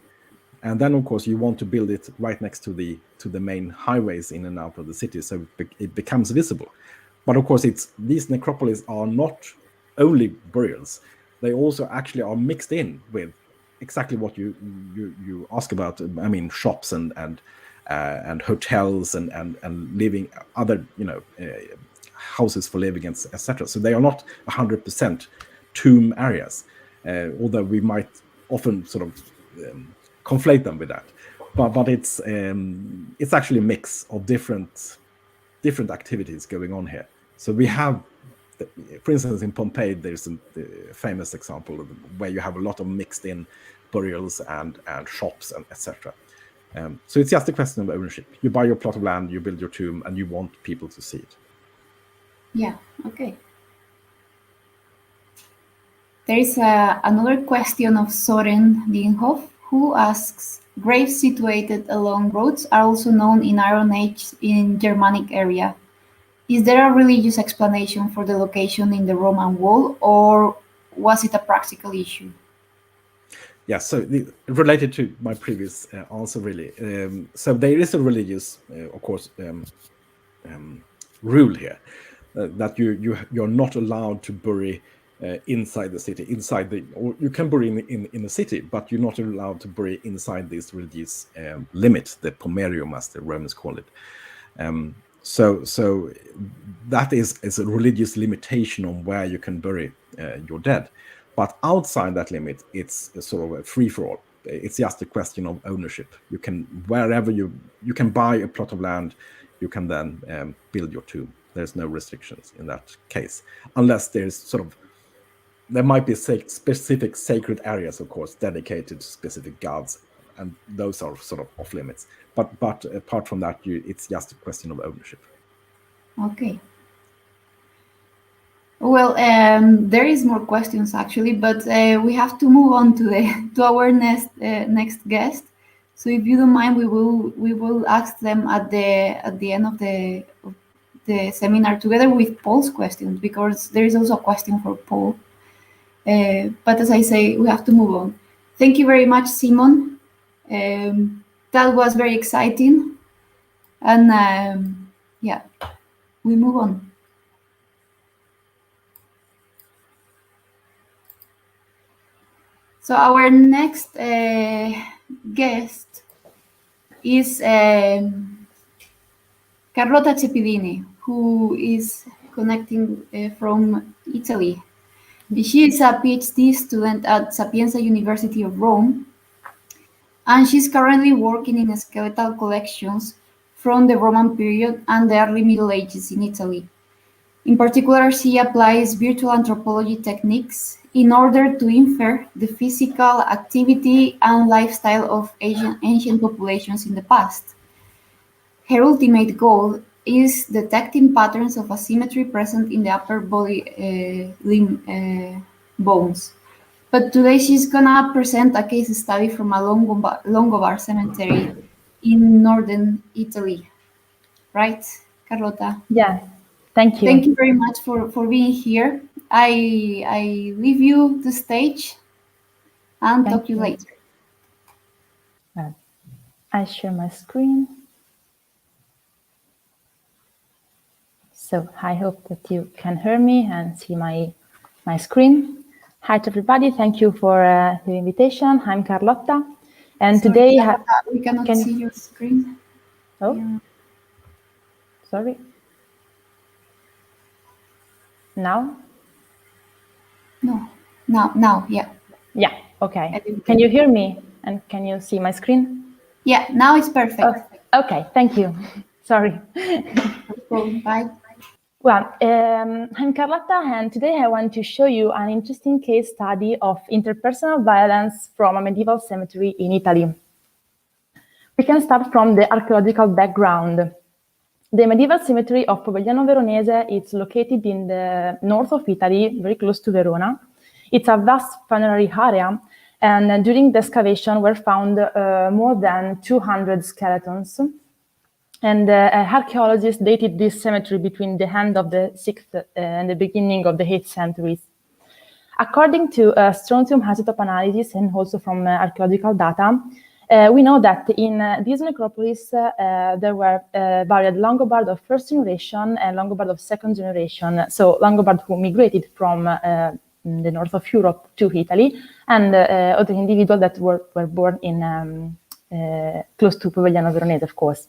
And then of course you want to build it right next to the main highways in and out of the city, so it becomes visible. But of course these necropolis are not only burials, they also actually are mixed in with exactly what you ask about. I mean, shops and hotels and living, other houses for living, etc. So they are not 100% tomb areas, although we might often sort of conflate them with that. But it's actually a mix of different activities going on here. So we have, for instance, in Pompeii, there's a famous example where you have a lot of mixed in burials and shops and etc. So it's just a question of ownership. You buy your plot of land, you build your tomb, and you want people to see it. Yeah, okay. There is another question of Soren Dienhoff, who asks, graves situated along roads are also known in Iron Age in Germanic area. Is there a religious explanation for the location in the Roman wall, or was it a practical issue? Yeah, so related to my previous answer, really. So there is a religious, of course, rule here that you're not allowed to bury inside the city, or you can bury in the city, but you're not allowed to bury inside this religious limit, the pomerium, as the Romans call it. So that is a religious limitation on where you can bury your dead. But outside that limit, it's a sort of a free-for-all. It's just a question of ownership. You can, wherever you can buy a plot of land, you can then build your tomb. There's no restrictions in that case, unless there might be specific sacred areas, of course, dedicated to specific gods, and those are sort of off limits. But apart from that, it's just a question of ownership. Okay. Well, there is more questions actually, but we have to move on to our next guest. So if you don't mind, we will ask them at the end of the seminar together with Paul's questions, because there is also a question for Paul. But as I say, we have to move on. Thank you very much, Simon. That was very exciting, and yeah, we move on. So our next guest is Carlotta Cepidini, who is connecting from Italy. She is a PhD student at Sapienza University of Rome, and she's currently working in skeletal collections from the Roman period and the early Middle Ages in Italy. In particular, she applies virtual anthropology techniques in order to infer the physical activity and lifestyle of ancient populations in the past. Her ultimate goal is detecting patterns of asymmetry present in the upper body limb bones. But today she's gonna present a case study from a Longobar cemetery in northern Italy. Right, Carlotta? Yes, thank you. Thank you very much for being here. I leave you the stage and talk to you later. I share my screen. So I hope that you can hear me and see my screen. Hi to everybody, thank you for the invitation. I'm Carlotta, and Sorry, today Carlotta, we cannot see your screen. Oh, Yeah. Sorry. Now? No, now, yeah. Yeah, okay. Can you hear me and can you see my screen? Yeah, now it's perfect. Oh, okay, thank you. Sorry. Bye. Well, I'm Carlotta, and today I want to show you an interesting case study of interpersonal violence from a medieval cemetery in Italy. We can start from the archaeological background. The medieval cemetery of Povegliano Veronese is located in the north of Italy, very close to Verona. It's a vast funerary area, and during the excavation were found more than 200 skeletons. And archaeologists dated this cemetery between the end of the 6th and the beginning of the 8th centuries. According to strontium isotope analysis and also from archaeological data, we know that in this necropolis there were buried Longobard of first generation and Longobard of second generation. So Longobard who migrated from the north of Europe to Italy, and other individuals that were born in close to Povegliano Veronese, of course.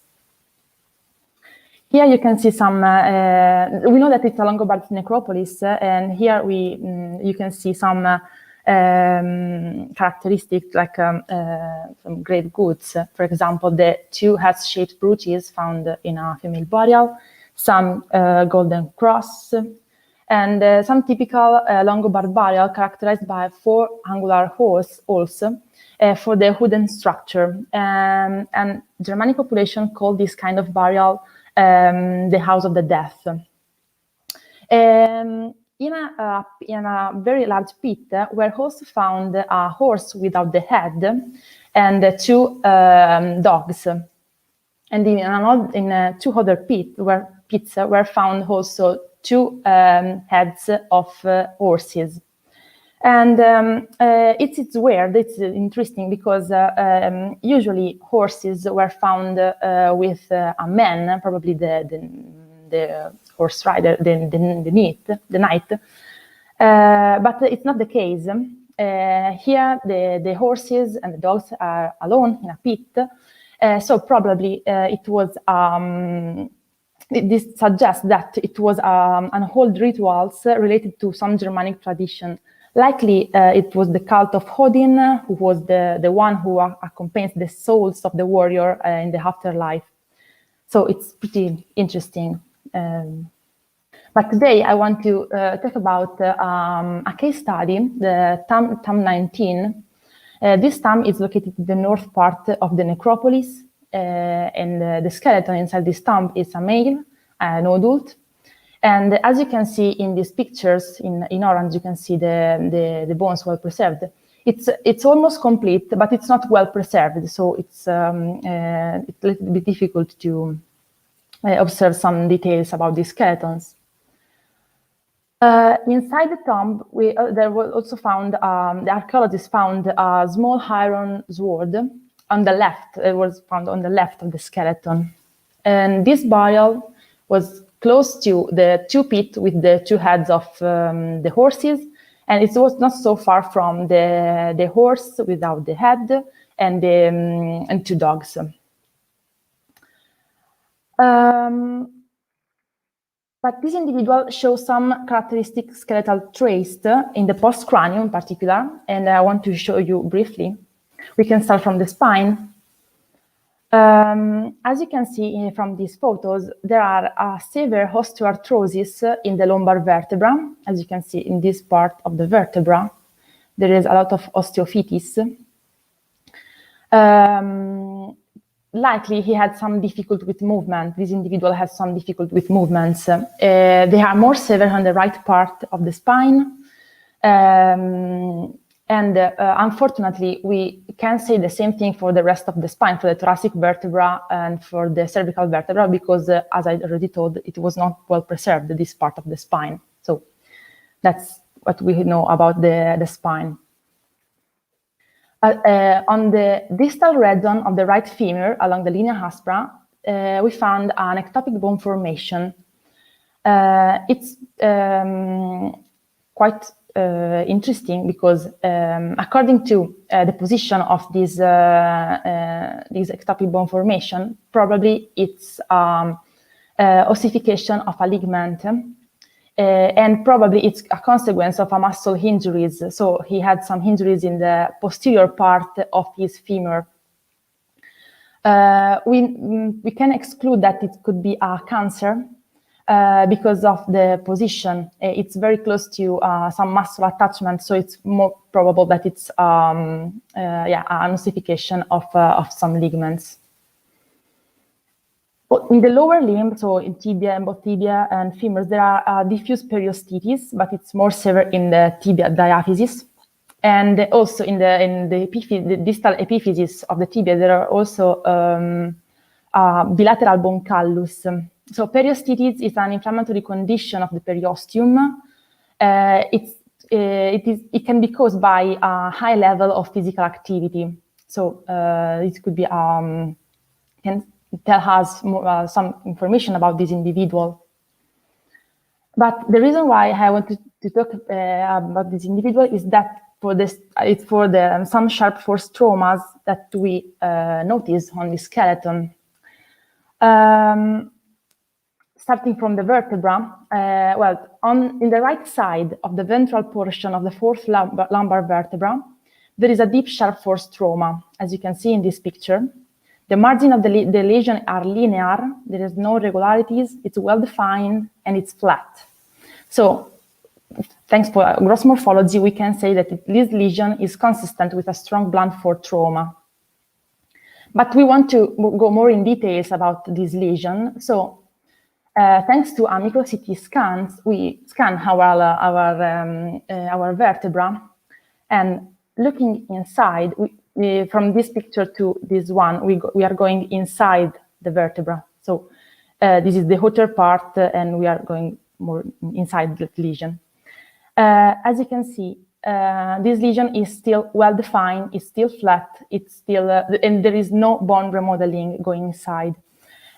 Here you can see some, we know that it's a Longobard necropolis, and here you can see some characteristics like some grave goods. For example, the 2 head-shaped brooches found in a female burial, some golden cross, and some typical Longobard burial characterized by 4 angular holes also for the wooden structure. And Germanic population called this kind of burial the house of the death. In a very large pit were also found a horse without the head and 2 dogs. And in 2 other pits were found also 2 heads of horses. And it's weird, it's interesting, because usually horses were found with a man, probably the horse rider, the knight. But it's not the case. Here the horses and the dogs are alone in a pit. So probably it was, this suggests that it was an old rituals related to some Germanic tradition. Likely it was the cult of Odin, who was the one who accompanies the souls of the warrior in the afterlife. So it's pretty interesting. But today I want to talk about a case study, the tomb 19. This tomb is located in the north part of the necropolis, and the skeleton inside this tomb is a male, an adult. And as you can see in these pictures, in orange, you can see the bones well preserved. It's almost complete, but it's not well preserved, so it's a little bit difficult to observe some details about these skeletons. Inside the tomb, there was also found, the archaeologists found a small iron sword on the left. It was found on the left of the skeleton. And this burial was close to the two pits with the two heads of the horses, and it was not so far from the horse without the head and two dogs. But this individual shows some characteristic skeletal traits in the postcranium in particular, and I want to show you briefly. We can start from the spine. As you can see from these photos, there are severe osteoarthrosis in the lumbar vertebra. As you can see in this part of the vertebra, there is a lot of osteophytes. Likely he had some difficulty with movement. This individual has some difficulty with movements. They are more severe on the right part of the spine. Unfortunately, we can say the same thing for the rest of the spine, for the thoracic vertebra and for the cervical vertebra, because as I already told, it was not well preserved, this part of the spine. So that's what we know about the spine. On the distal region of the right femur, along the linea aspera, we found an ectopic bone formation. It's quite interesting because according to the position of this ectopic bone formation, probably it's ossification of a ligament, and probably it's a consequence of a muscle injuries. So he had some injuries in the posterior part of his femur. We can exclude that it could be a cancer because of the position. It's very close to some muscle attachment, so it's more probable that it's an ossification of some ligaments. In the lower limb, so in tibia and both tibia and femurs, there are diffuse periostitis, but it's more severe in the tibia diaphysis. And also in the distal epiphysis of the tibia, there are also bilateral bone callus. So periostitis is an inflammatory condition of the periosteum. It can be caused by a high level of physical activity. So it could be can tell us some information about this individual. But the reason why I wanted to talk about this individual is that it's for some sharp force traumas that we notice on the skeleton. Starting from the vertebra, in the right side of the ventral portion of the fourth lumbar vertebra, there is a deep sharp force trauma, as you can see in this picture. The margin of the lesion are linear, there is no irregularities, it's well defined, and it's flat. So, thanks for gross morphology, we can say that this lesion is consistent with a strong blunt force trauma. But we want to go more in details about this lesion. So, thanks to our micro CT scans, we scan our vertebra, and looking inside, from this picture to this one, we are going inside the vertebra. So this is the outer part, and we are going more inside the lesion. As you can see, this lesion is still well defined, it's still flat, it's still, and there is no bone remodeling going inside.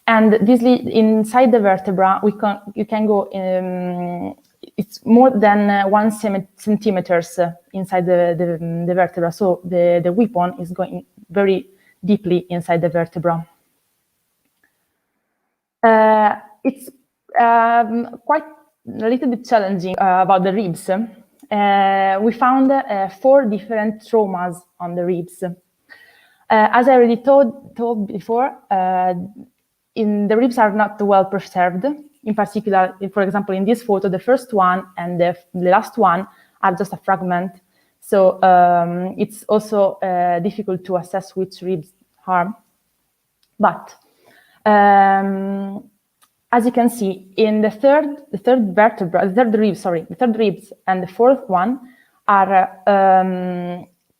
And this inside the vertebra, you can go. It's more than 1 centimeters inside the vertebra. So the weapon is going very deeply inside the vertebra. It's quite a little bit challenging about the ribs. We found 4 different traumas on the ribs. As I already told before, the ribs are not well preserved. In particular, for example, in this photo, the first one and the last one are just a fragment. So it's also difficult to assess which ribs are. But as you can see, in the third vertebra, the third ribs and the fourth one are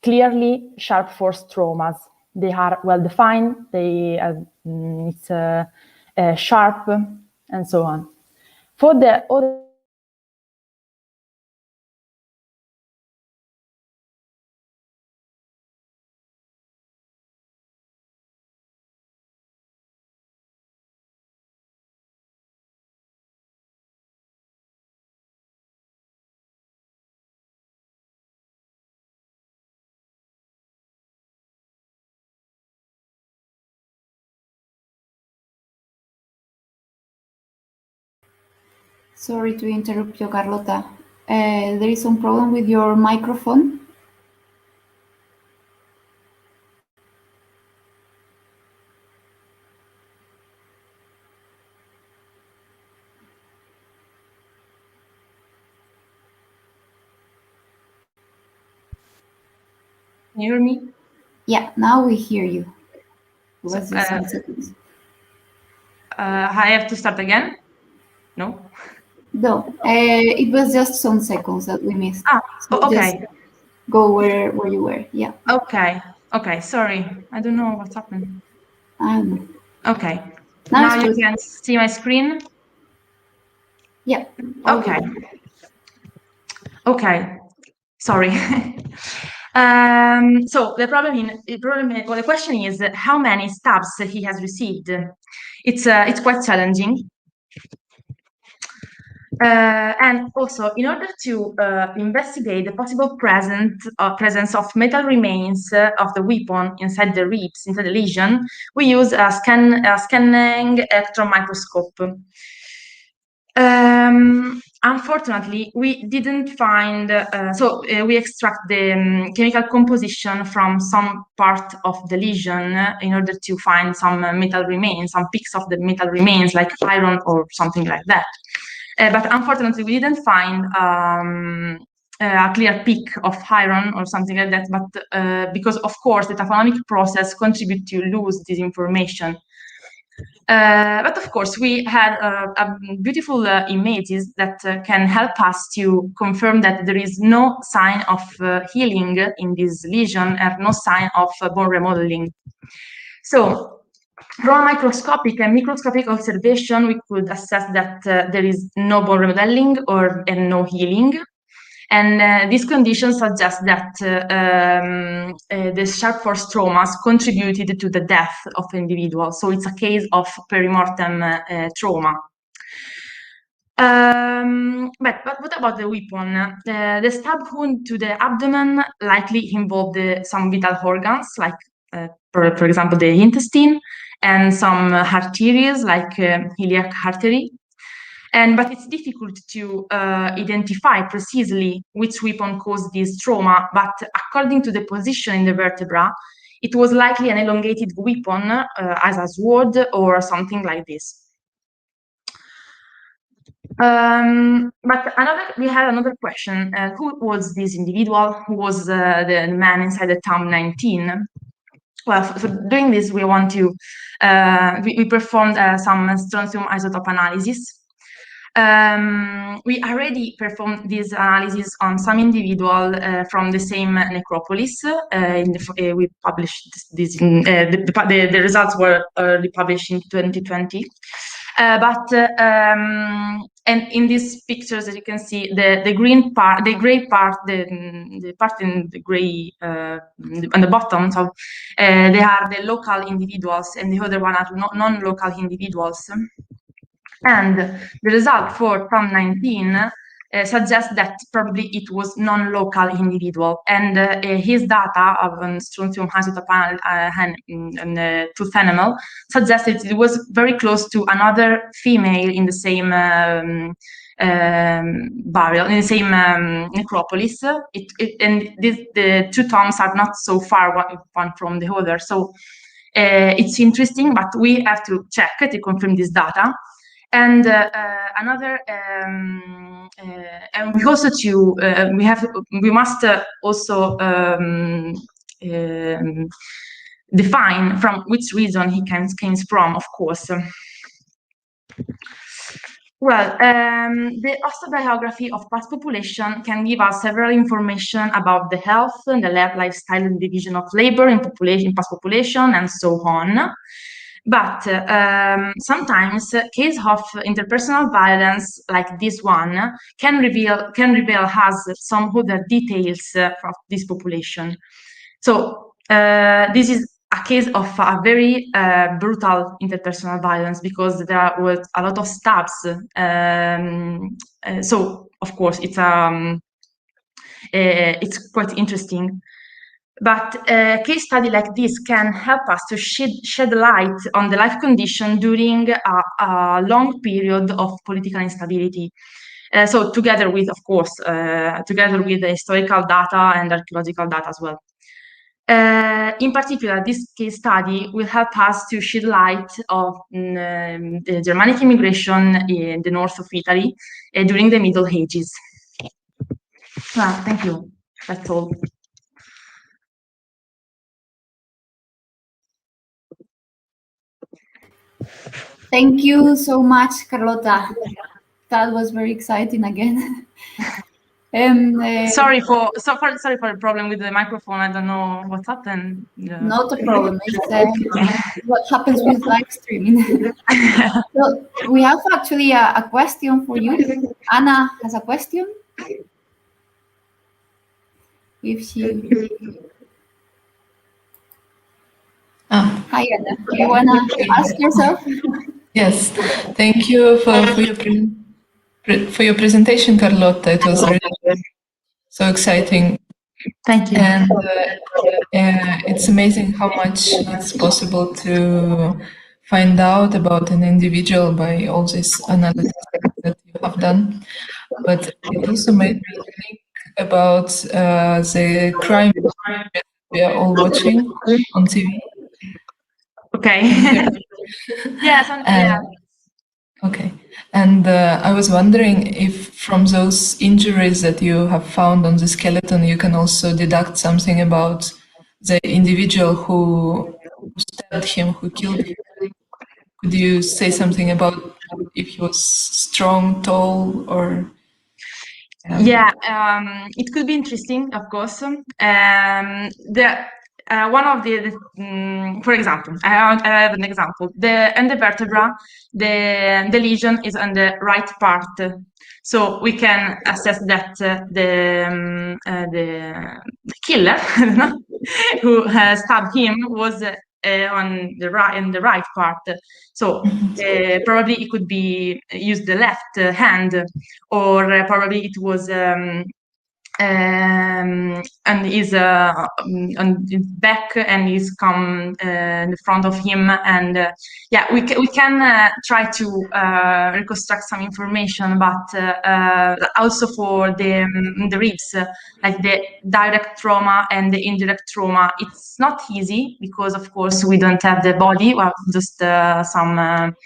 clearly sharp force traumas. They are well defined. It's sharp, and so on. For the other, Sorry to interrupt you, Carlota. There is some problem with your microphone. Can you hear me? Yeah, now we hear you. It was So, just some seconds. I have to start again? No? No, it was just some seconds that we missed. So Okay. just go where you were. Yeah. Okay, sorry. I don't know what's happened. Okay. Now you can see my screen? Yeah. Okay. Okay. Sorry. So the question is how many stabs he has received. It's quite challenging. And also, in order to investigate the possible presence of metal remains of the weapon inside the ribs, inside the lesion, we use a scanning electron microscope. Unfortunately, we didn't find, we extract the chemical composition from some part of the lesion in order to find some metal remains, some peaks of the metal remains like iron or something like that. But unfortunately, we didn't find a clear peak of iron or something like that, but because of course the taphonomic process contributes to lose this information. But of course, we had beautiful images that can help us to confirm that there is no sign of healing in this lesion and no sign of bone remodeling. So, from a microscopic and microscopic observation, we could assess that there is no bone remodeling and no healing. And these conditions suggest that the sharp force traumas contributed to the death of the individual. So it's a case of perimortem trauma. But what about the weapon? The stab wound to the abdomen likely involved some vital organs, like, for example, the intestine, and some arteries, like iliac artery. But it's difficult to identify precisely which weapon caused this trauma, but according to the position in the vertebra, it was likely an elongated weapon, as a sword or something like this. But we had another question. Who was this individual? Who was the man inside the Tomb 19? Well, for doing this, we want to, we performed some strontium isotope analysis. We already performed this analysis on some individual from the same necropolis. We published this. The results were published in 2020. And in these pictures, as you can see, the green part, the gray part, the part in the gray on the bottom. So they are the local individuals, and the other one are non-local individuals. And the result for Tomb 19 suggests that probably it was non-local individual, and his data of strontium isotope tooth enamel suggests that it was very close to another female in the same burial, in the same necropolis. And the two tombs are not so far one from the other, so it's interesting, but we have to check to confirm this data. And and we also we must also define from which region he comes from, of course. Well, the osteobiography of past population can give us several information about the health and the lifestyle and division of labor in past population, and so on. But sometimes case of interpersonal violence like this one can reveal us some other details of this population. So this is a case of a very brutal interpersonal violence, because there was a lot of stabs. So of course it's quite interesting. But a case study like this can help us to shed light on the life condition during a long period of political instability. So together with, of course, together with the historical data and archaeological data as well. In particular, this case study will help us to shed light of the Germanic immigration in the north of Italy during the Middle Ages. Well, thank you. That's all. Thank you so much, Carlota. That was very exciting again. Sorry for the problem with the microphone. I don't know what happened. Not a problem. It's what happens with live streaming. So we have actually a question for you. Anna has a question. If she... Hi, Anna. Do you want to ask yourself? Yes. Thank you for your presentation, Carlotta. It was really so exciting. Thank you. And it's amazing how much it's possible to find out about an individual by all this analysis that you have done. But it also made me think about the crime that we are all watching on TV. Okay. Yes. Yeah. Okay. And I was wondering if from those injuries that you have found on the skeleton, you can also deduct something about the individual who stabbed him, who killed him. Could you say something about if he was strong, tall, or... Yeah, it could be interesting, of course. One of for example, I have an example. In the vertebra, the lesion is on the right part, so we can assess that the killer who stabbed him was on the right part. So probably it could be use the left hand, or probably it was and is on his back, and he's come in front of him, and yeah, we can try to reconstruct some information, but also for the ribs, like the direct trauma and the indirect trauma, it's not easy, because of course we don't have the body, well, just some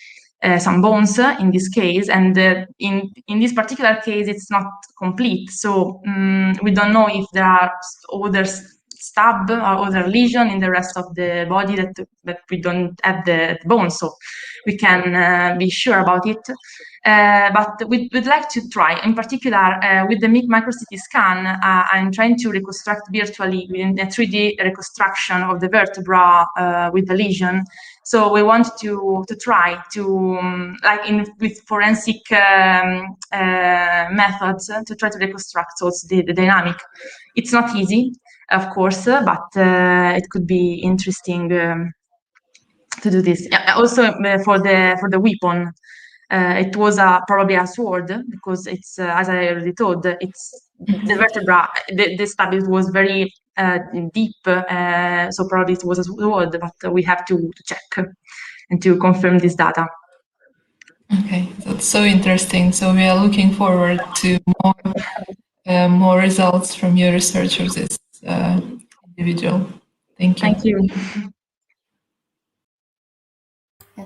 bones in this case, and in this particular case it's not complete, so we don't know if there are other stab or other lesion in the rest of the body that we don't have the bones, so we can be sure about it. But we'd like to try, in particular with the micro-CT scan, I'm trying to reconstruct virtually within a 3D reconstruction of the vertebra with the lesion. So we want to try to, with forensic methods, to try to reconstruct also the dynamic. It's not easy, of course, but it could be interesting to do this. Also for the weapon. It was probably a sword, because it's, as I already told, it's the vertebra, the stab was very deep, so probably it was a sword, but we have to check and to confirm this data. Okay, that's so interesting. So we are looking forward to more results from your research of this individual. Thank you. Thank you.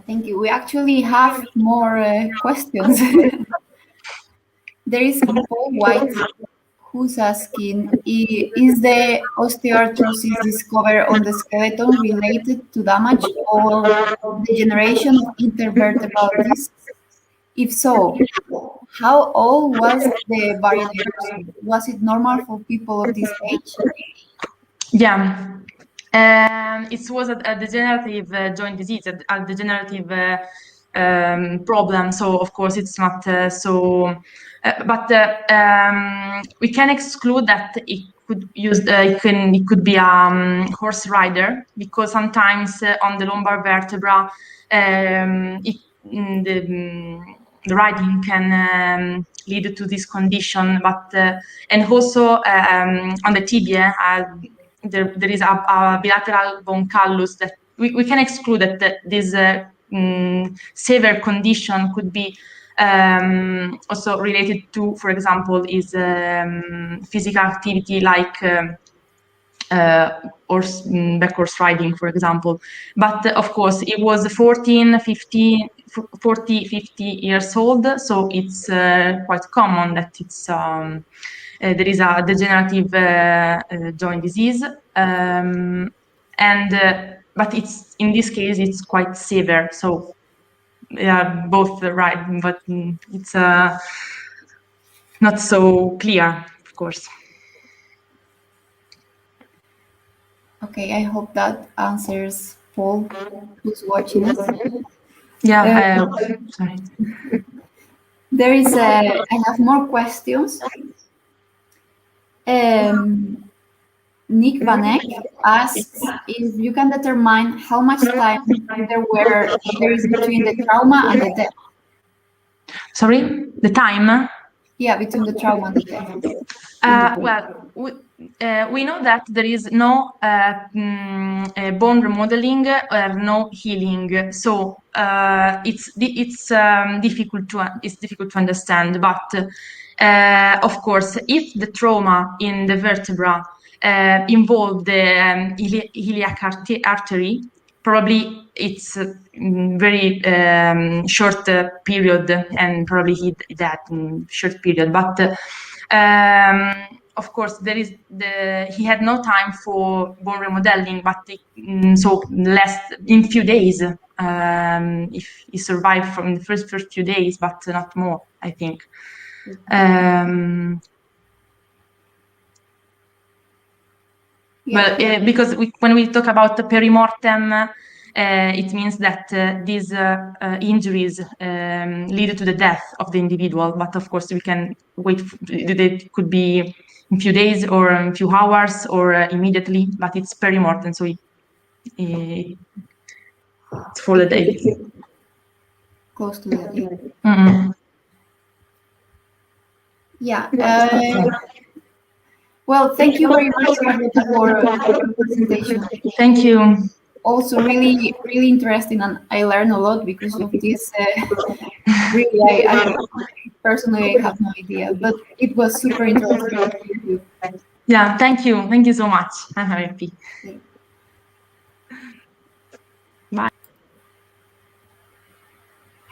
Thank you. We actually have more questions. There is Paul White who's asking, is the osteoarthrosis discovered on the skeleton related to damage or degeneration of intervertebral discs? If so, how old was the buried person? Was it normal for people of this age? Yeah. It was a degenerative joint disease, a degenerative problem. So of course it's not but we can exclude that it could be a horse rider, because sometimes on the lumbar vertebra the riding can lead to this condition, but and also on the tibia there is a bilateral bone callus that we can exclude that this severe condition could be also related to, for example, is physical activity like back horse riding, for example. But of course, it was 50 years old, so it's quite common that it's there is a degenerative joint disease, but it's in this case it's quite severe. So yeah, both right, but it's not so clear, of course. Okay, I hope that answers Paul, who's watching us. Yeah, sorry. There is I have more questions. Nick Van Eck asks if you can determine how much time there is between the trauma and the death. Sorry, the time? Yeah, between the trauma and the death. Well, we know that there is no bone remodeling or no healing, so it's difficult to understand. But of course, if the trauma in the vertebra involved the iliac artery, probably it's a very short period, and probably he died in short period. But of course, he had no time for bone remodeling, but so less in few days. If he survived from the first few days, but not more, I think. Well, because when we talk about the perimortem, it means that these injuries lead to the death of the individual. But of course, we can wait. It could be in a few days or in a few hours or immediately. But it's perimortem, so it's for the day. Close to the day. Mm-hmm. Yeah. Well, thank you very much for your presentation. Thank you. Also, really interesting, and I learned a lot because of this. Really, I personally have no idea, but it was super interesting. Yeah, thank you. Thank you so much. I'm happy. Yeah. Bye.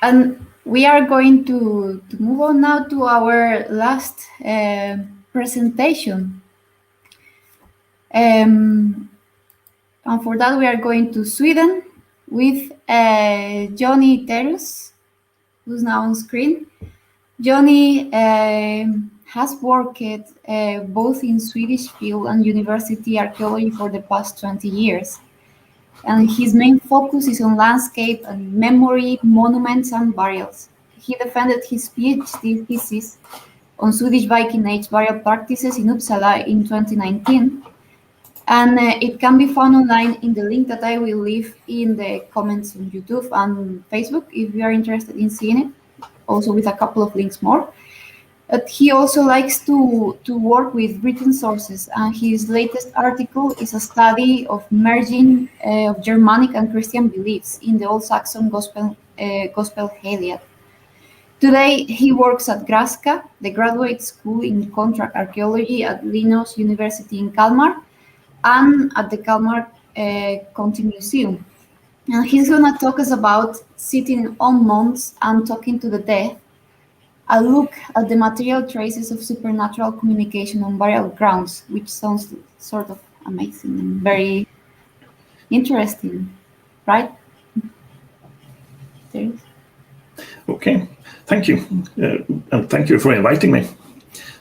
And we are going to move on now to our last presentation. And for that, we are going to Sweden with Johnny Teres, who's now on screen. Johnny has worked both in Swedish field and university archaeology for the past 20 years. And his main focus is on landscape and memory, monuments, and burials. He defended his PhD thesis on Swedish Viking Age burial practices in Uppsala in 2019. And it can be found online in the link that I will leave in the comments on YouTube and Facebook if you are interested in seeing it, also with a couple of links more. But he also likes to work with written sources, and his latest article is a study of merging of Germanic and Christian beliefs in the Old Saxon Gospel Heliad. Today, he works at Graska, the graduate school in contract archaeology at Linnaeus University in Kalmar, and at the Kalmar Conti Museum. And he's going to talk us about sitting on mounds and talking to the dead, a look at the material traces of supernatural communication on burial grounds, which sounds sort of amazing and very interesting, right? Okay, thank you, and thank you for inviting me.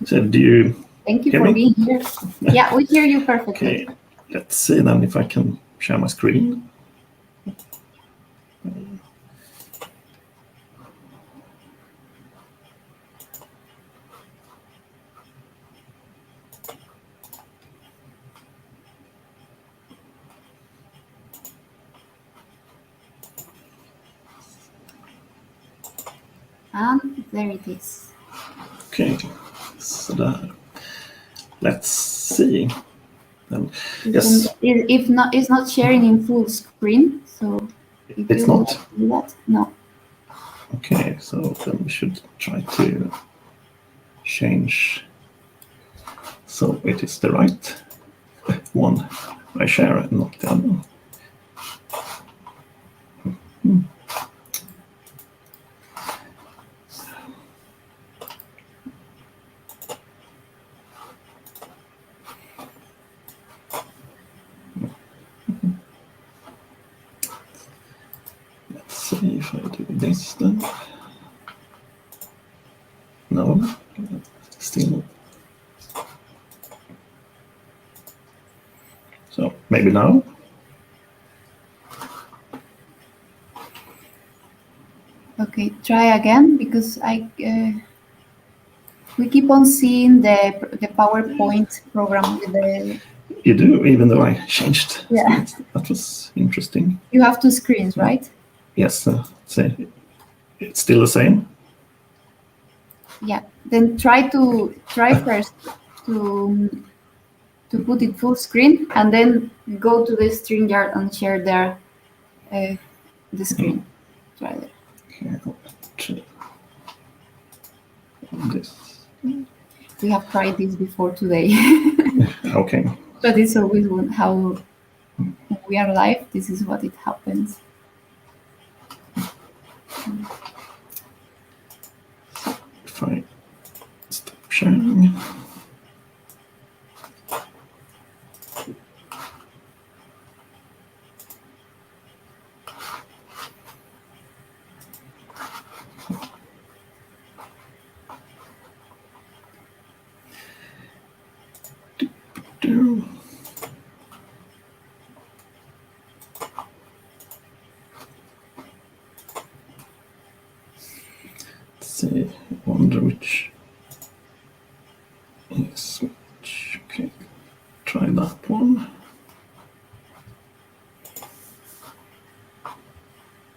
So, do you? Thank you hear for me? being here. Yeah, we hear you perfectly. Okay, let's see then if I can share my screen. And there it is. Okay, so there. Let's see. And yes, If not, it's not sharing in full screen. So if it's you not. want to do that, no. Okay, so then we should try to change so it is the right one I share and not the other. Let's see if I do this then. No, still. So maybe now. Okay, try again because we keep on seeing the PowerPoint program with the. You do, even though I changed. Yeah. That was interesting. You have two screens, right? Yes, say it's still the same. Yeah. Then try first to put it full screen, and then go to the StreamYard and share there the screen. Try that. Okay, this. We have tried this before today. Okay. But it's always how we are live. This is what it happens. If I stop sharing. See, I wonder which is which. Okay, try that one.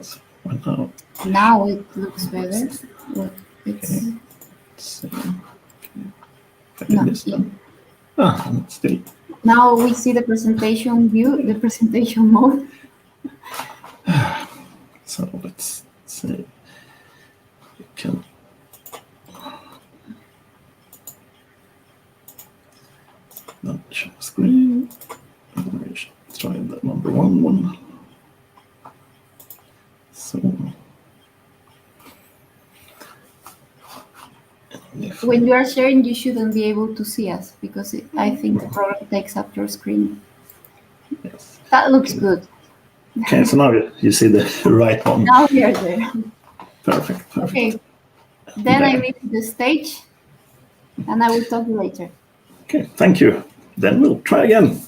So now it looks better. It's, okay. Let's see. Okay. If I do no, this then. And it's still. Now we see the presentation view, the presentation mode. So let's see. You can. Not show screen. We should try the number one. So when you are sharing, you shouldn't be able to see us because I think the program takes up your screen. yes. That looks good. Okay, so now you see the right one. Now we are there. Perfect. Okay. Then I leave the stage, and I will talk to you later. Okay, thank you. Then we'll try again.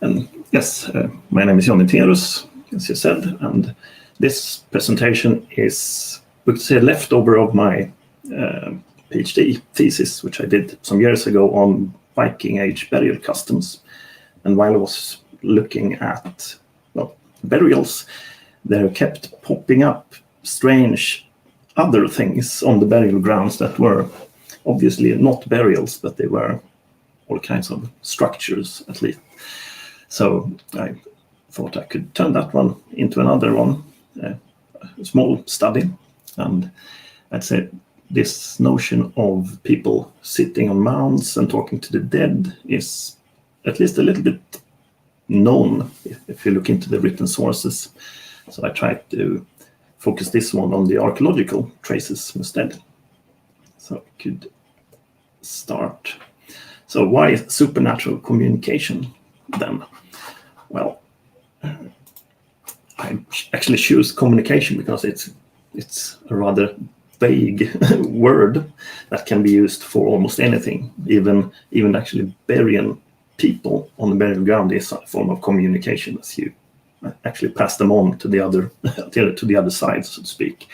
And yes, my name is Johnny Teres, as you said, and this presentation is, we could say, a leftover of my PhD thesis, which I did some years ago on Viking Age burial customs. And while I was looking at burials, there kept popping up strange other things on the burial grounds that were obviously not burials, but they were all kinds of structures at least. So I thought I could turn that one into another one, a small study. And I'd say this notion of people sitting on mounds and talking to the dead is at least a little bit known if you look into the written sources. So I tried to focus this one on the archaeological traces instead. So we could start. So why supernatural communication then? Well, I actually choose communication because it's it's a rather vague word that can be used for almost anything. Even actually burying people on the burial ground is a form of communication, as you actually pass them on to the other to the other side, so to speak.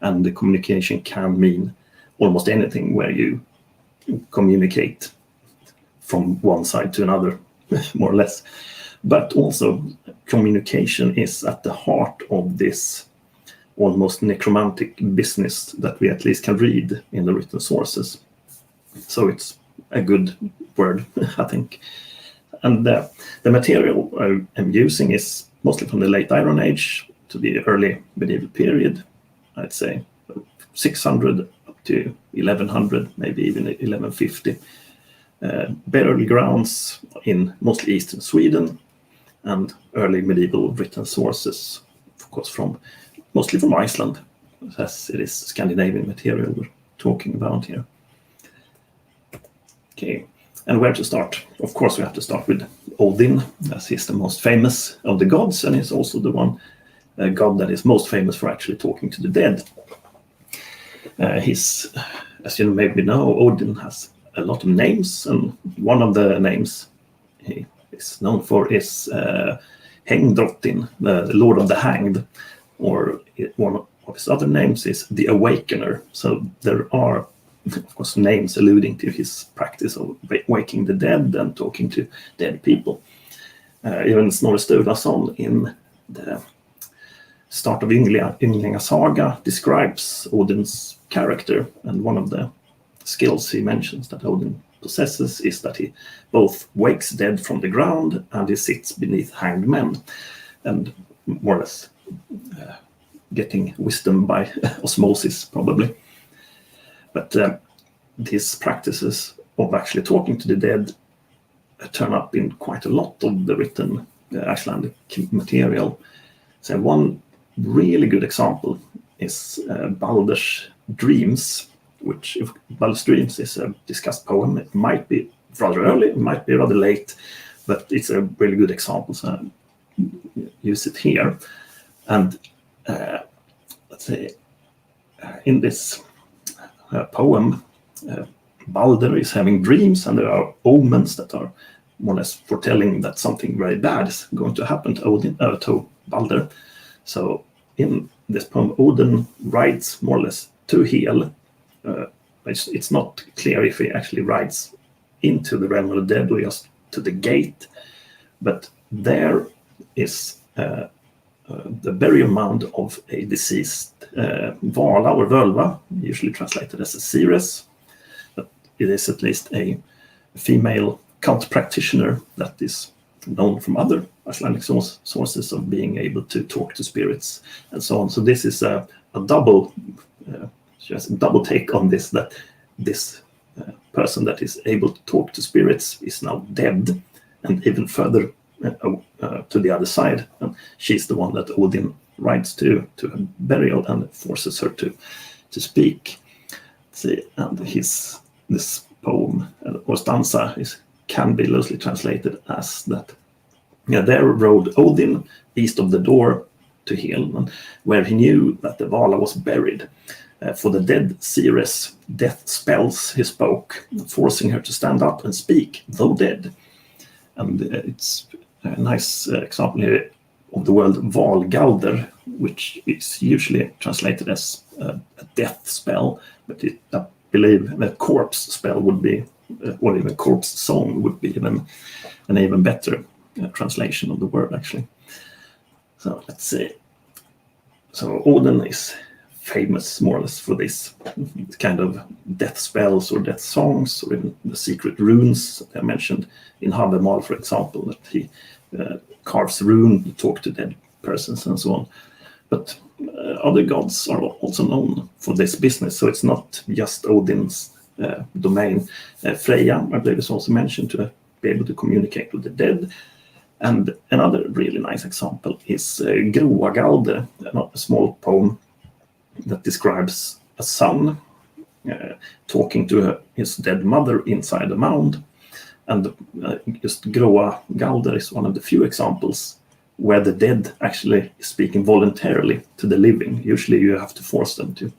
And the communication can mean almost anything where you communicate from one side to another, more or less. But also communication is at the heart of this almost necromantic business that we at least can read in the written sources. So it's a good word, I think. And the material I'm using is mostly from the late Iron Age to the early medieval period, I'd say 600 up to 1100, maybe even 1150. Burial grounds in mostly eastern Sweden, and early medieval written sources, of course, mostly from Iceland, as it is Scandinavian material we're talking about here. Okay, and where to start? Of course, we have to start with Odin, as he's the most famous of the gods, and he's also the one god that is most famous for actually talking to the dead. He's, as you maybe know, Odin has a lot of names, and one of the names he is known for is Hengdrottin, the Lord of the Hanged, or one of his other names is the Awakener. So there are, of course, names alluding to his practice of waking the dead and talking to dead people. Even Snorre Sturlason in the start of Ynglinga Saga describes Odin's character, and one of the skills he mentions that Odin possesses is that he both wakes dead from the ground and he sits beneath hanged men, and more or less getting wisdom by osmosis, probably. But these practices of actually talking to the dead turn up in quite a lot of the written Icelandic material. So one really good example is Baldur's Dreams, which, if Baldur's Dreams is a discussed poem, it might be rather early, it might be rather late, but it's a really good example, so I use it here. And let's say in this poem, Baldur is having dreams, and there are omens that are more or less foretelling that something very bad is going to happen to Baldur. So in this poem, Odin rides more or less to Hel. It's not clear if he actually rides into the realm of the dead or just to the gate, but there is the burial mound of a deceased Vala or Völva, usually translated as a Ceres, but it is at least a female cult practitioner that is known from other Icelandic sources of being able to talk to spirits and so on. So this is a double take on this, that this person that is able to talk to spirits is now dead, and even further to the other side. And she's the one that Odin rides to her burial and forces her to speak. See, and this poem or stanza can be loosely translated as that. Yeah, there rode Odin east of the door to Hel, where he knew that the Vala was buried. For the dead Ceres, death spells he spoke, forcing her to stand up and speak, though dead. And it's a nice example here of the word Valgalder, which is usually translated as a death spell, but I believe a corpse spell would be, or even corpse song would be an even better translation of the word, actually. So let's see. So Odin is famous more or less for this kind of death spells or death songs, or even the secret runes that I mentioned in Habermal, for example, that he carves rune to talk to dead persons and so on. But other gods are also known for this business, so it's not just Odin's domain. Freya, I believe, is also mentioned to be able to communicate with the dead. And another really nice example is Groagalde, a small poem that describes a son talking to his dead mother inside a mound. And just Groagalder is one of the few examples where the dead actually is speaking voluntarily to the living. Usually you have to force them to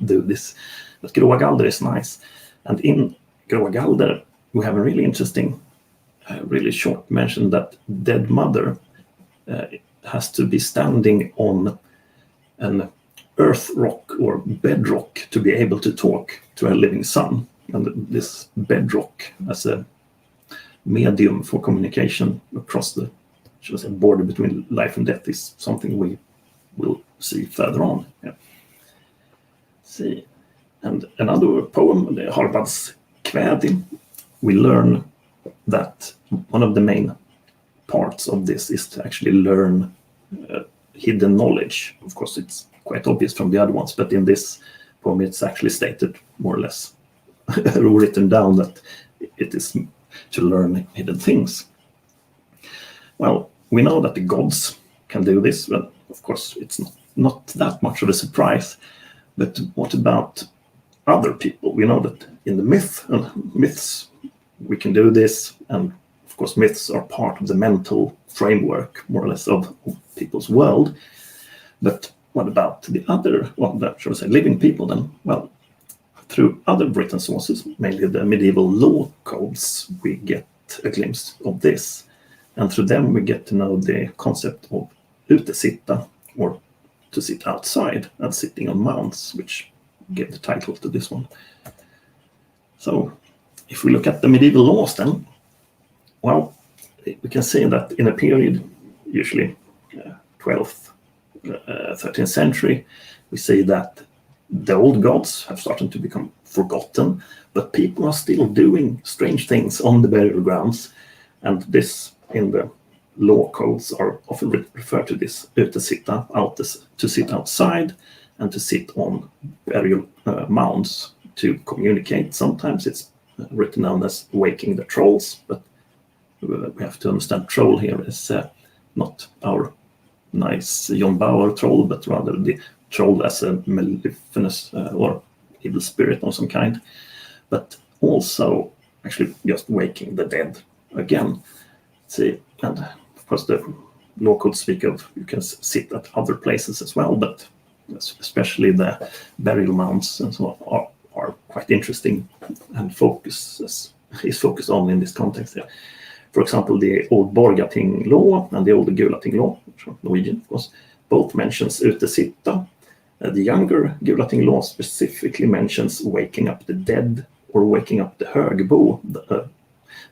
do this. But Gråa Galder is nice. And in Gråa Galder, we have a really interesting, really short mention that dead mother has to be standing on an earth rock or bedrock to be able to talk to her living son. And this bedrock as a medium for communication across the border between life and death is something we will see further on. Yeah. See, and another poem, the Harbad's Kvädi, we learn that one of the main parts of this is to actually learn hidden knowledge. Of course, it's quite obvious from the other ones, but in this poem it's actually stated more or less written down that it is to learn hidden things. Well, we know that the gods can do this, but of course it's not that much of a surprise. But what about other people? We know that in the myths we can do this, and of course myths are part of the mental framework, more or less, of people's world. But what about the other, living people then? Well, through other written sources, mainly the medieval law codes, we get a glimpse of this. And through them we get to know the concept of utesitta, or to sit outside and sitting on mounts, which gave the title to this one. So if we look at the medieval laws then, well, we can say that in a period, usually 12th, 13th century, we say that the old gods have started to become forgotten, but people are still doing strange things on the burial grounds, and this in the law codes are often referred to this utesitta, to sit outside and to sit on burial mounds to communicate. Sometimes it's written down as waking the trolls, but we have to understand troll here is not our nice John Bauer troll, but rather the troll as a maleficent or evil spirit of some kind, but also actually just waking the dead again. See, and of course the law codes speak of you can sit at other places as well, but especially the burial mounds and so on are quite interesting and is focused on in this context here. For example, the old Borgating law and the old Gulating law, which are Norwegian, of course, both mentions utesitta. The younger Gulating law specifically mentions waking up the dead or waking up the högbo,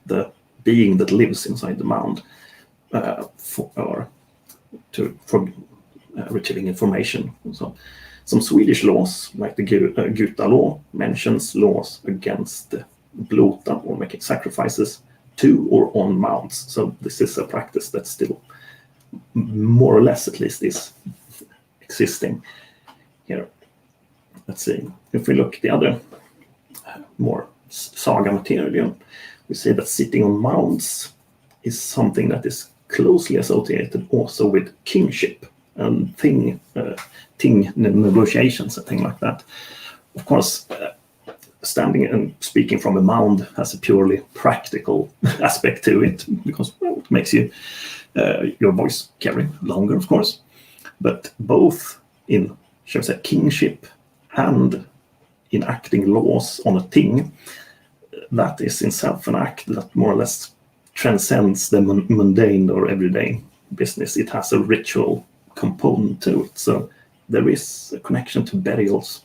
the being that lives inside the mound, for retrieving information. So, some Swedish laws, like the Guta law, mentions laws against blota, or making sacrifices to or on mounds. So this is a practice that still, more or less at least, is existing here. Let's see, if we look at the other more saga material, we see that sitting on mounds is something that is closely associated also with kingship and ting negotiations and things like that. Of course, standing and speaking from a mound has a purely practical aspect to it, because it makes your voice carry longer, of course. But both in, shall we say, kingship and in acting laws on a ting, that is in itself an act that more or less transcends the mundane or everyday business. It has a ritual component to it. So there is a connection to burials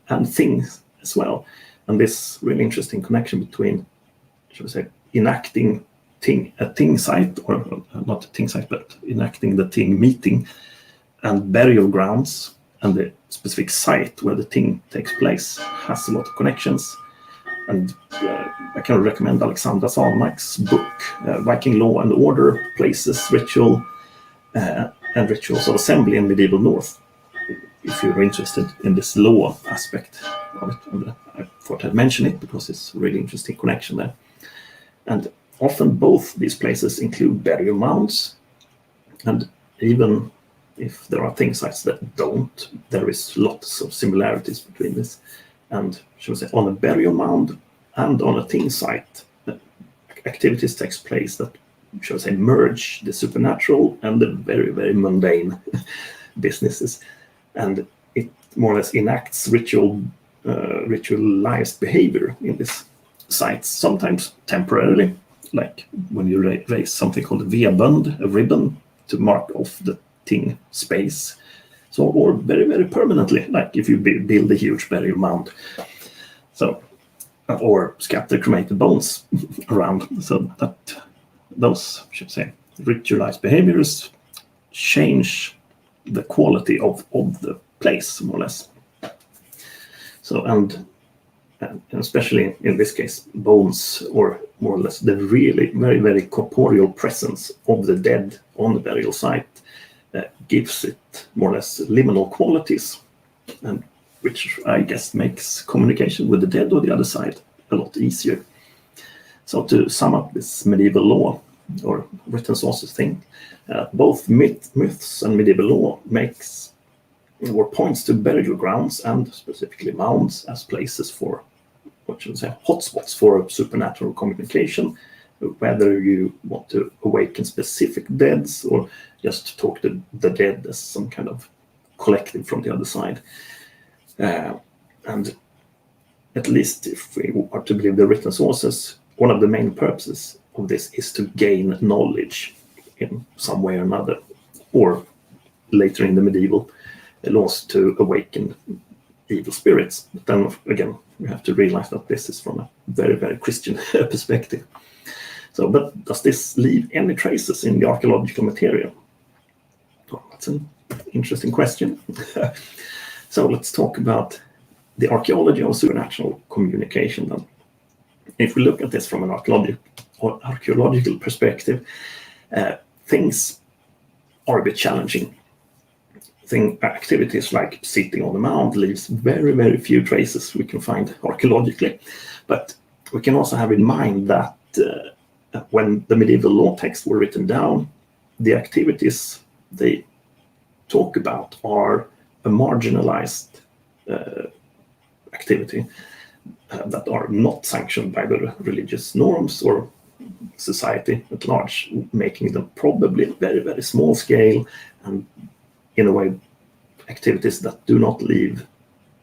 and things as well. And this really interesting connection between, shall we say, enacting a ting site, or not a ting site, but enacting the ting meeting, and burial grounds, and the specific site where the ting takes place has a lot of connections. And I can recommend Alexandra Salmak's book, Viking Law and Order, Places, Ritual, and Rituals of Assembly in Medieval North, if you're interested in this law aspect of it. And I thought I'd mention it because it's a really interesting connection there. And often both these places include burial mounds, and even if there are ting sites that don't, there is lots of similarities between this. And shall we say, on a burial mound and on a ting site, activities takes place that shall I say, merge the supernatural and the very, very mundane businesses. And it more or less enacts ritualized behavior in this sites, sometimes temporarily, like when you raise something called a vedbund, a ribbon, to mark off the thing space. So, or very, very permanently, like if you build a huge burial mound. So, or scatter cremated bones around. So that those, I should say, ritualized behaviors change the quality of the place, more or less. So, and especially in this case, bones, or more or less the really very, very corporeal presence of the dead on the burial site gives it more or less liminal qualities, and which I guess makes communication with the dead or the other side a lot easier. So to sum up this medieval law or written sources thing, both myths and medieval law makes or points to burial grounds and specifically mounds as places for, what should I say, hotspots for supernatural communication, whether you want to awaken specific deads or just talk to the dead as some kind of collective from the other side. And at least if we are to believe the written sources, one of the main purposes of this is to gain knowledge in some way or another, or later in the medieval laws to awaken evil spirits. But then again, we have to realize that this is from a very, very Christian perspective. So, but does this leave any traces in the archaeological material? Well, that's an interesting question. So let's talk about the archaeology of supernatural communication then. If we look at this from an archaeological perspective, things are a bit challenging. Activities like sitting on the mound leaves very, very few traces we can find archaeologically. But we can also have in mind that when the medieval law texts were written down, the activities they talk about are a marginalized activity that are not sanctioned by the religious norms or society at large, making them probably very, very small scale and in a way activities that do not leave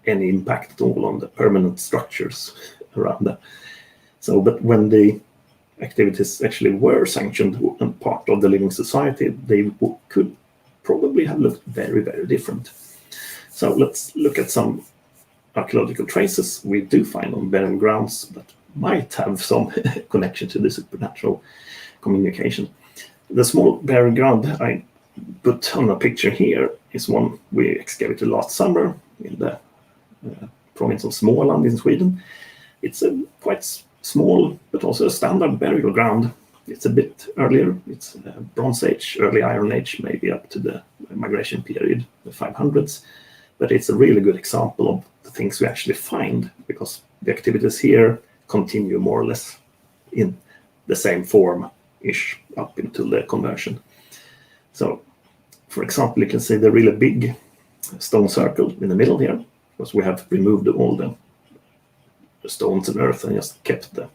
any impact at all on the permanent structures around them. So, but when the activities actually were sanctioned and part of the living society, they could probably have looked very, very different. So let's look at some archaeological traces we do find on burial grounds that might have some connection to the supernatural communication. The small burial ground I put on a picture here is one we excavated last summer in the province of Småland in Sweden. It's a quite small but also a standard burial ground. It's a bit earlier. It's Bronze Age, early Iron Age, maybe up to the migration period, the 500s. But it's a really good example of the things we actually find, because the activities here continue more or less in the same form-ish up until the conversion. So, for example, you can see the really big stone circle in the middle here, because we have removed all the stones and earth and just kept the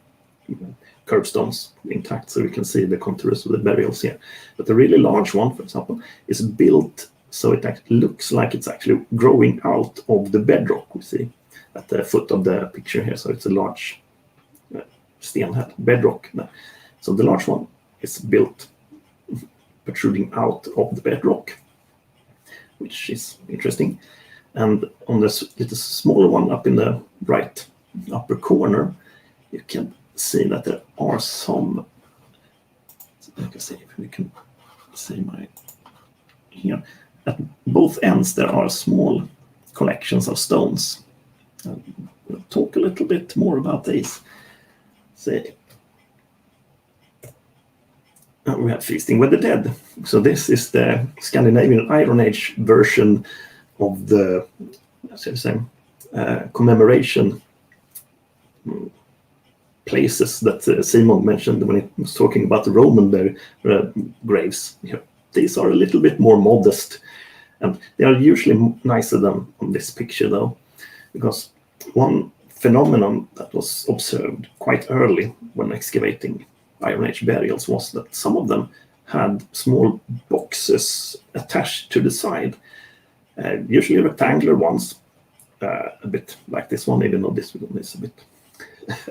curbstones intact, so we can see the contours of the burials here. But the really large one, for example, is built so it actually looks like it's actually growing out of the bedrock we see at the foot of the picture here. So it's a large stenhead bedrock. So the large one is built protruding out of the bedrock, which is interesting. And on this little smaller one up in the right upper corner, you can see that there are some, I can see if we can see my here. At both ends there are small collections of stones. We'll talk a little bit more about these. See, we have feasting with the dead. So this is the Scandinavian Iron Age version of the commemoration places that Simon mentioned when he was talking about the Roman graves. These are a little bit more modest, and they are usually nicer than on this picture, though, because one phenomenon that was observed quite early when excavating Iron Age burials was that some of them had small boxes attached to the side, usually rectangular ones, a bit like this one, even though this one is a bit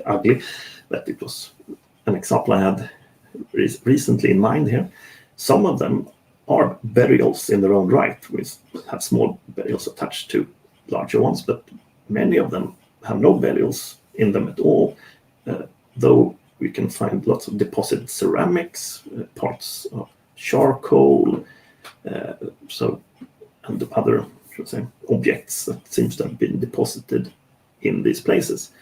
ugly, but it was an example I had recently in mind here. Some of them are burials in their own right, which have small burials attached to larger ones, but many of them have no burials in them at all, though we can find lots of deposited ceramics, parts of charcoal, and other, should say, objects that seems to have been deposited in these places.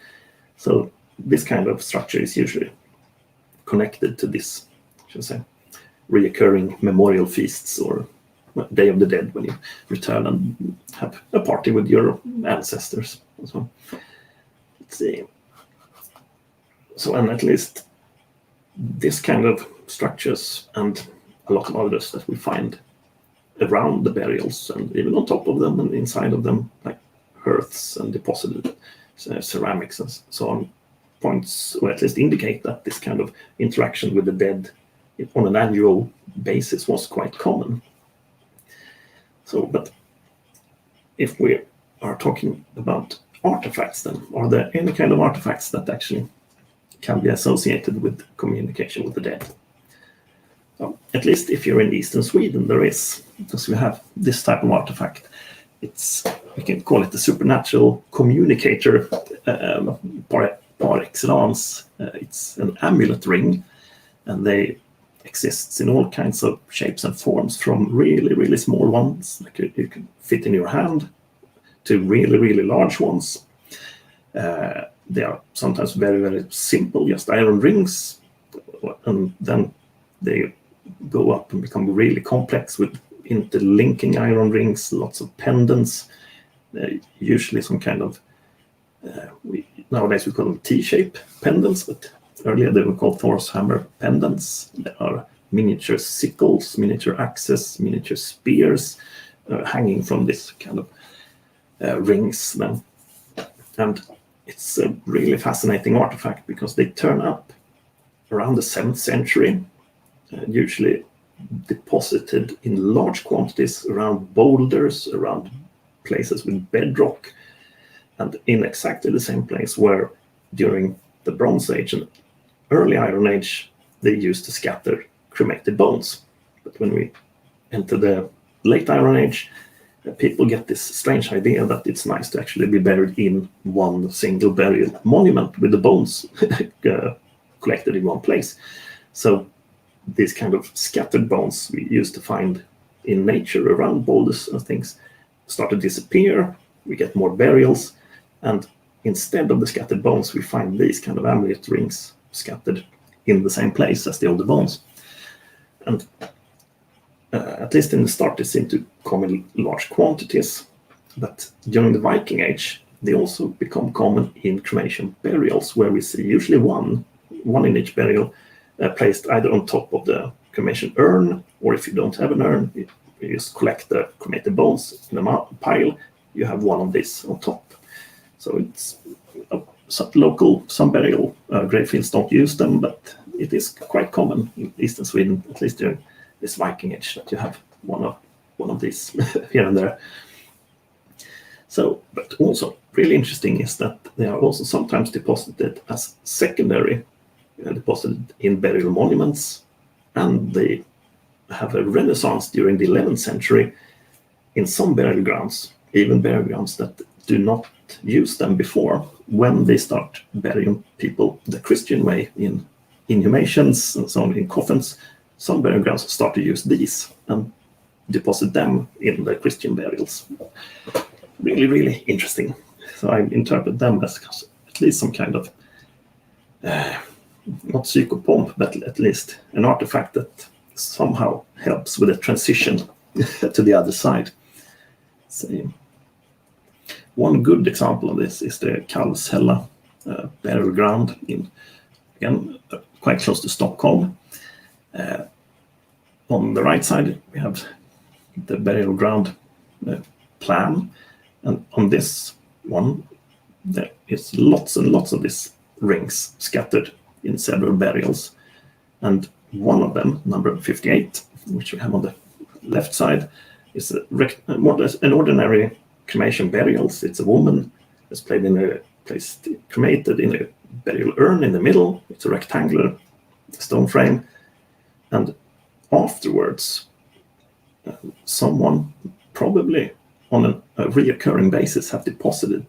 So this kind of structure is usually connected to this, should say, reoccurring memorial feasts or Day of the Dead, when you return and have a party with your ancestors. So let's see. So, and at least this kind of structures and a lot of others that we find around the burials and even on top of them and inside of them, like hearths and deposited ceramics and so on, points, or at least indicate that this kind of interaction with the dead on an annual basis was quite common. So, but if we are talking about artifacts, then are there any kind of artifacts that actually can be associated with communication with the dead? So, at least if you're in eastern Sweden, there is, because we have this type of artifact. It's, we can call it the supernatural communicator par excellence. It's an amulet ring, and they exists in all kinds of shapes and forms, from really, really small ones, like you can fit in your hand, to really, really large ones. They are sometimes very, very simple, just iron rings, and then they go up and become really complex with interlinking iron rings, lots of pendants, usually some kind of, nowadays we call them T-shape pendants, but earlier they were called Thor's hammer pendants. There are miniature sickles, miniature axes, miniature spears hanging from this kind of rings then. And it's a really fascinating artifact because they turn up around the 7th century, usually deposited in large quantities around boulders, around places with bedrock, and in exactly the same place where during the Bronze Age and early Iron Age they used to scatter cremated bones. But when we enter the late Iron Age, people get this strange idea that it's nice to actually be buried in one single burial monument with the bones collected in one place. So these kind of scattered bones we used to find in nature around boulders and things start to disappear. We get more burials, and instead of the scattered bones we find these kind of amulet rings scattered in the same place as the older bones. And at least in the start they seem to come in large quantities, but during the Viking Age they also become common in cremation burials, where we see usually one in each burial placed either on top of the cremation urn, or if you don't have an urn, you just collect the cremated bones in a pile, you have one of these on top. So it's some burial gravefields don't use them, but it is quite common in eastern Sweden, at least during this Viking Age, that you have one of these here and there. So, but also really interesting is that they are also sometimes deposited as secondary, deposited in burial monuments, and they have a renaissance during the 11th century in some burial grounds, even burial grounds that do not use them before, when they start burying people the Christian way in inhumations and so on, in coffins. Some burial grounds start to use these and deposit them in the Christian burials. Really, really interesting. So I interpret them as at least some kind of not psychopomp, but at least an artifact that somehow helps with the transition to the other side. So, one good example of this is the Kalvshälla burial ground in, again, quite close to Stockholm. On the right side we have the burial ground plan, and on this one there is lots and lots of these rings scattered in several burials. And one of them, number 58, which we have on the left side, is more or less an ordinary cremation burials. It's a woman that's cremated in a burial urn in the middle. It's a rectangular stone frame. And afterwards, someone probably on a reoccurring basis have deposited,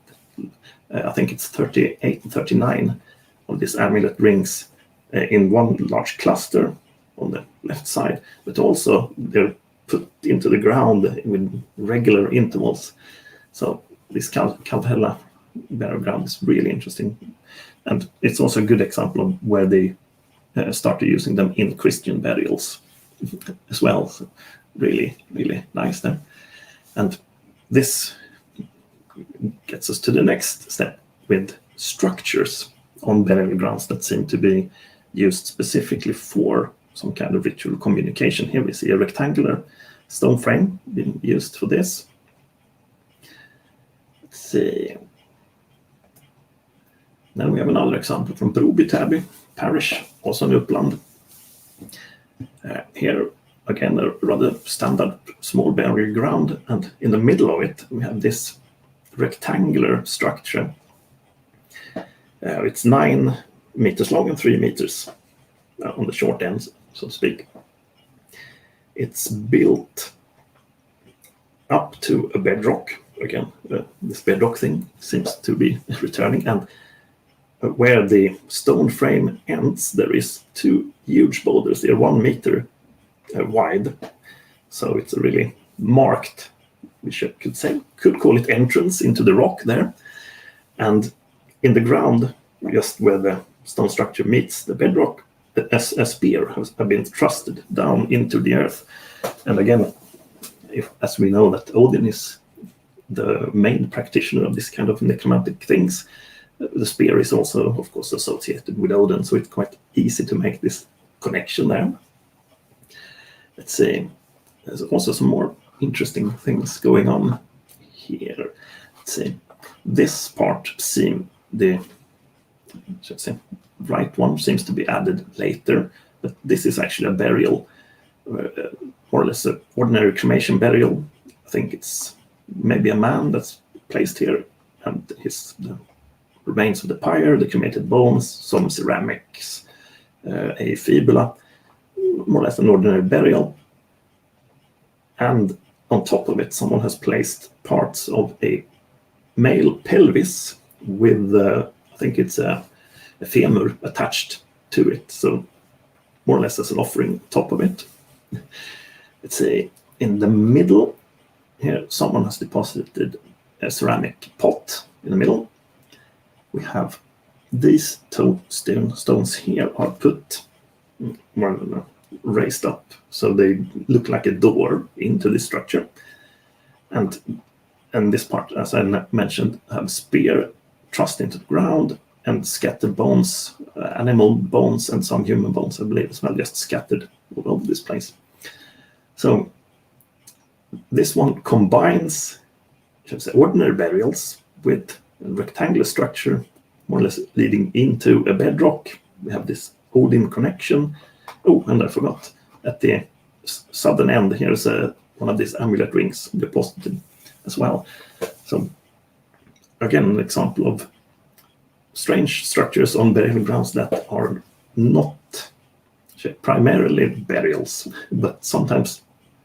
I think it's 38 and 39 of these amulet rings in one large cluster on the left side, but also they're put into the ground with regular intervals. So this Kallhälla burial ground is really interesting. And it's also a good example of where they started using them in Christian burials as well. So really, really nice there. And this gets us to the next step with structures on burial grounds that seem to be used specifically for some kind of ritual communication. Here we see a rectangular stone frame being used for this. Let's see. Then we have another example from Perubitabbi Parish, also in Uppland. Here, again, a rather standard small burial ground, and in the middle of it, we have this rectangular structure. It's 9 meters long and 3 meters on the short end, so to speak. It's built up to a bedrock. Again, this bedrock thing seems to be returning, and where the stone frame ends, there is 2 huge boulders. They're 1 meter wide, so it's a really marked, which I could call it entrance into the rock there. And in the ground, just where the stone structure meets the bedrock, a spear has been thrusted down into the earth. And again, as we know that Odin is the main practitioner of this kind of necromantic things, the spear is also, of course, associated with Odin, so it's quite easy to make this connection there. Let's see. There's also some more interesting things going on here. Let's see. This part right one seems to be added later, but this is actually a burial, more or less an ordinary cremation burial. I think it's maybe a man that's placed here, and the remains of the pyre, the cremated bones, some ceramics, a fibula, more or less an ordinary burial. And on top of it, someone has placed parts of a male pelvis with, I think it's a femur attached to it. So more or less as an offering on top of it. Let's say in the middle here, someone has deposited a ceramic pot in the middle. We have these 2 stones here are put more raised up, so they look like a door into this structure. And this part, as I mentioned, have spear thrust into the ground and scattered bones, animal bones and some human bones, I believe, as well, just scattered all over this place. So this one combines ordinary burials with a rectangular structure, more or less leading into a bedrock. We have this Odin connection. Oh, and I forgot, at the southern end here is one of these amulet rings deposited as well. So again, an example of strange structures on burial grounds that are not primarily burials, but sometimes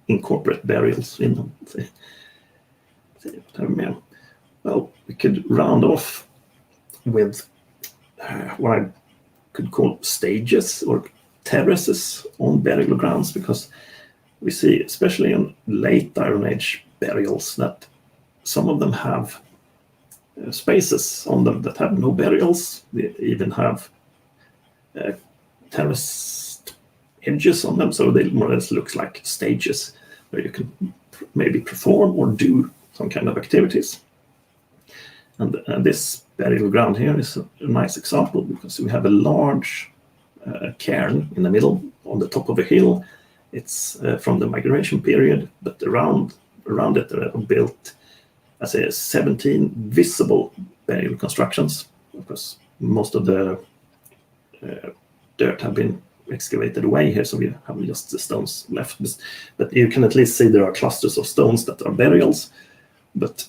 incorporate burials in them. Well, we could round off with what I could call stages or terraces on burial grounds, because we see, especially in late Iron Age burials, that some of them have spaces on them that have no burials. They even have terraced edges on them, so they more or less look like stages where you can maybe perform or do some kind of activities. And this burial ground here is a nice example, because we have a large cairn in the middle on the top of a hill. It's from the migration period, but around it are built, I say, 17 visible burial constructions, because most of the dirt have been excavated away here, so we have just the stones left. But you can at least see there are clusters of stones that are burials. But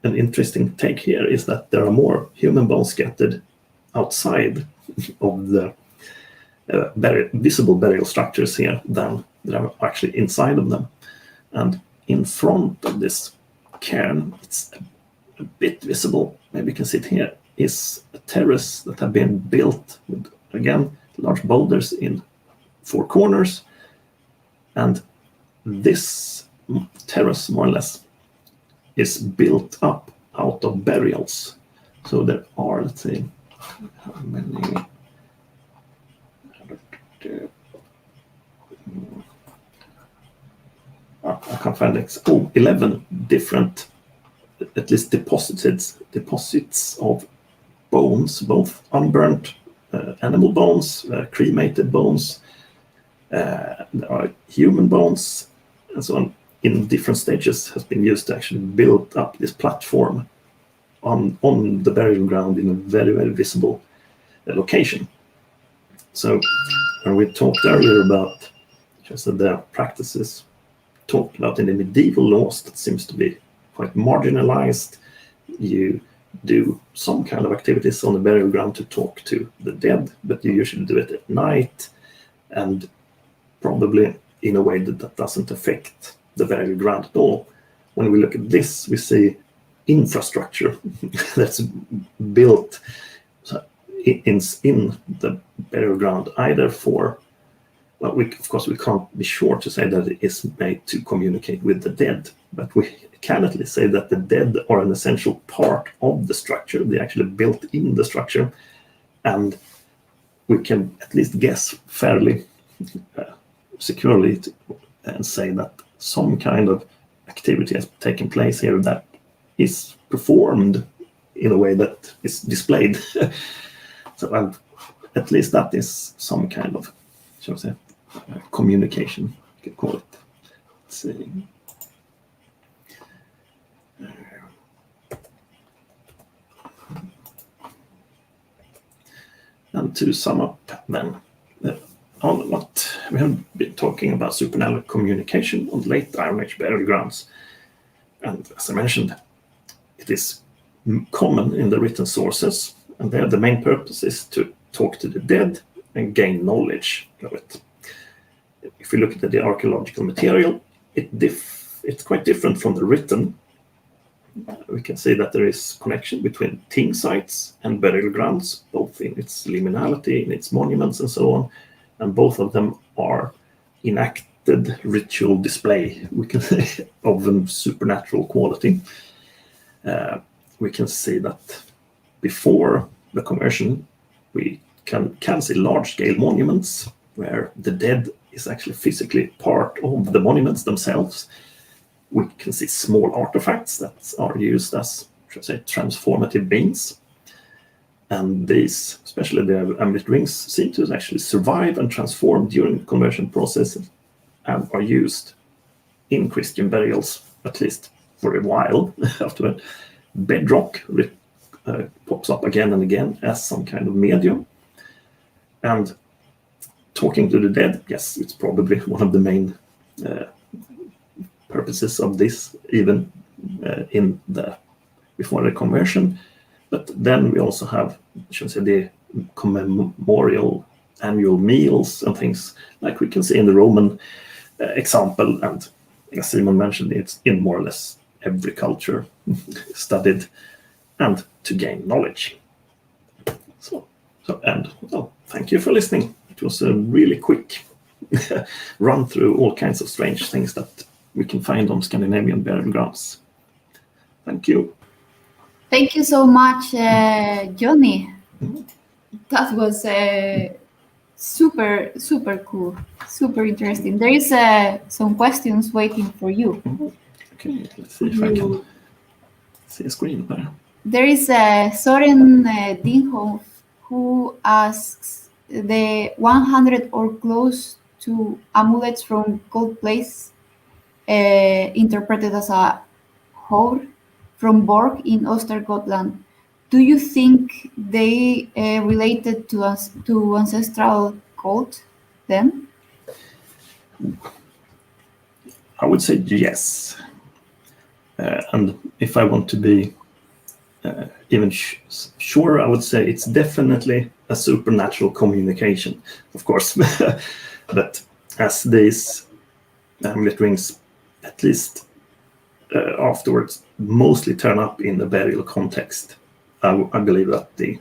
an interesting take here is that there are more human bones scattered outside of the visible burial structures here than there are actually inside of them. And in front of this cairn, it's a bit visible, maybe you can see it here, is a terrace that have been built with, again, large boulders in 4 corners. And this terrace, more or less, is built up out of burials. So there are, let's see, how many? I can't find it. 11 different, at least deposits of bones, both unburnt animal bones, cremated bones, there are human bones, and so on, in different stages, has been used to actually build up this platform on the burial ground in a very, very visible location. So when we talked earlier about just the practices talked about in the medieval laws, that seems to be quite marginalized. You do some kind of activities on the burial ground to talk to the dead, but you usually do it at night, and probably in a way that doesn't affect the burial ground at all. When we look at this, we see infrastructure that's built in the burial ground, either for, well, of course we can't be sure to say that it is made to communicate with the dead, but we can at least say that the dead are an essential part of the structure. They actually built in the structure, and we can at least guess fairly securely and say that some kind of activity has taken place here that is performed in a way that is displayed. So at least that is some kind of, shall we say, communication, you could call it. Let's see. And to sum up then, on what we have been talking about supernatural communication on late Iron Age burial grounds. And as I mentioned, it is common in the written sources, and there the main purpose is to talk to the dead and gain knowledge of it. If we look at the archaeological material, it's quite different from the written. We can see that there is connection between tomb sites and burial grounds, both in its liminality, in its monuments and so on, and both of them are enacted ritual display, we can say, of a supernatural quality. We can see that before the conversion, we can see large-scale monuments where the dead is actually physically part of the monuments themselves. We can see small artifacts that are used as, should I say, transformative beings. And these, especially the amulet rings, seem to actually survive and transform during the conversion process and are used in Christian burials, at least for a while afterward. Bedrock pops up again and again as some kind of medium. And talking to the dead, yes, it's probably one of the main purposes of this, even before the conversion. But then we also have, should I say, the commemorial annual meals and things like we can see in the Roman example, and as Simon mentioned, it's in more or less every culture studied, and to gain knowledge. And well, thank you for listening. It was a really quick run through all kinds of strange things that we can find on Scandinavian burial grounds. Thank you. Thank you so much, Johnny. That was super, super cool, super interesting. There is some questions waiting for you. Okay, let's see if I can see a screen there. There is Soren Dinghoff who asks, the 100 or close to amulets from gold plates interpreted as a whore from Borg in Östergötland. Do you think they related to ancestral cult? them? I would say yes. And if I want to be even sure, I would say it's definitely a supernatural communication, of course. But as these amulet rings, at least afterwards, mostly turn up in the burial context, I believe that the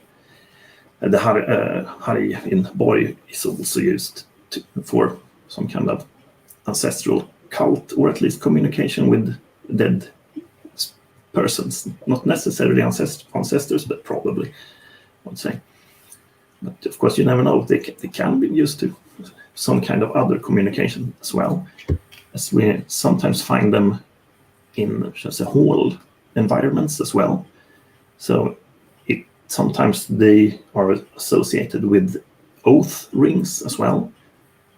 Hari in Borg is also used for some kind of ancestral cult, or at least communication with dead persons, not necessarily ancestors, but probably, I would say. But of course, you never know. They can be used to some kind of other communication as well, as we sometimes find them in just hall environments as well. So sometimes they are associated with oath rings as well.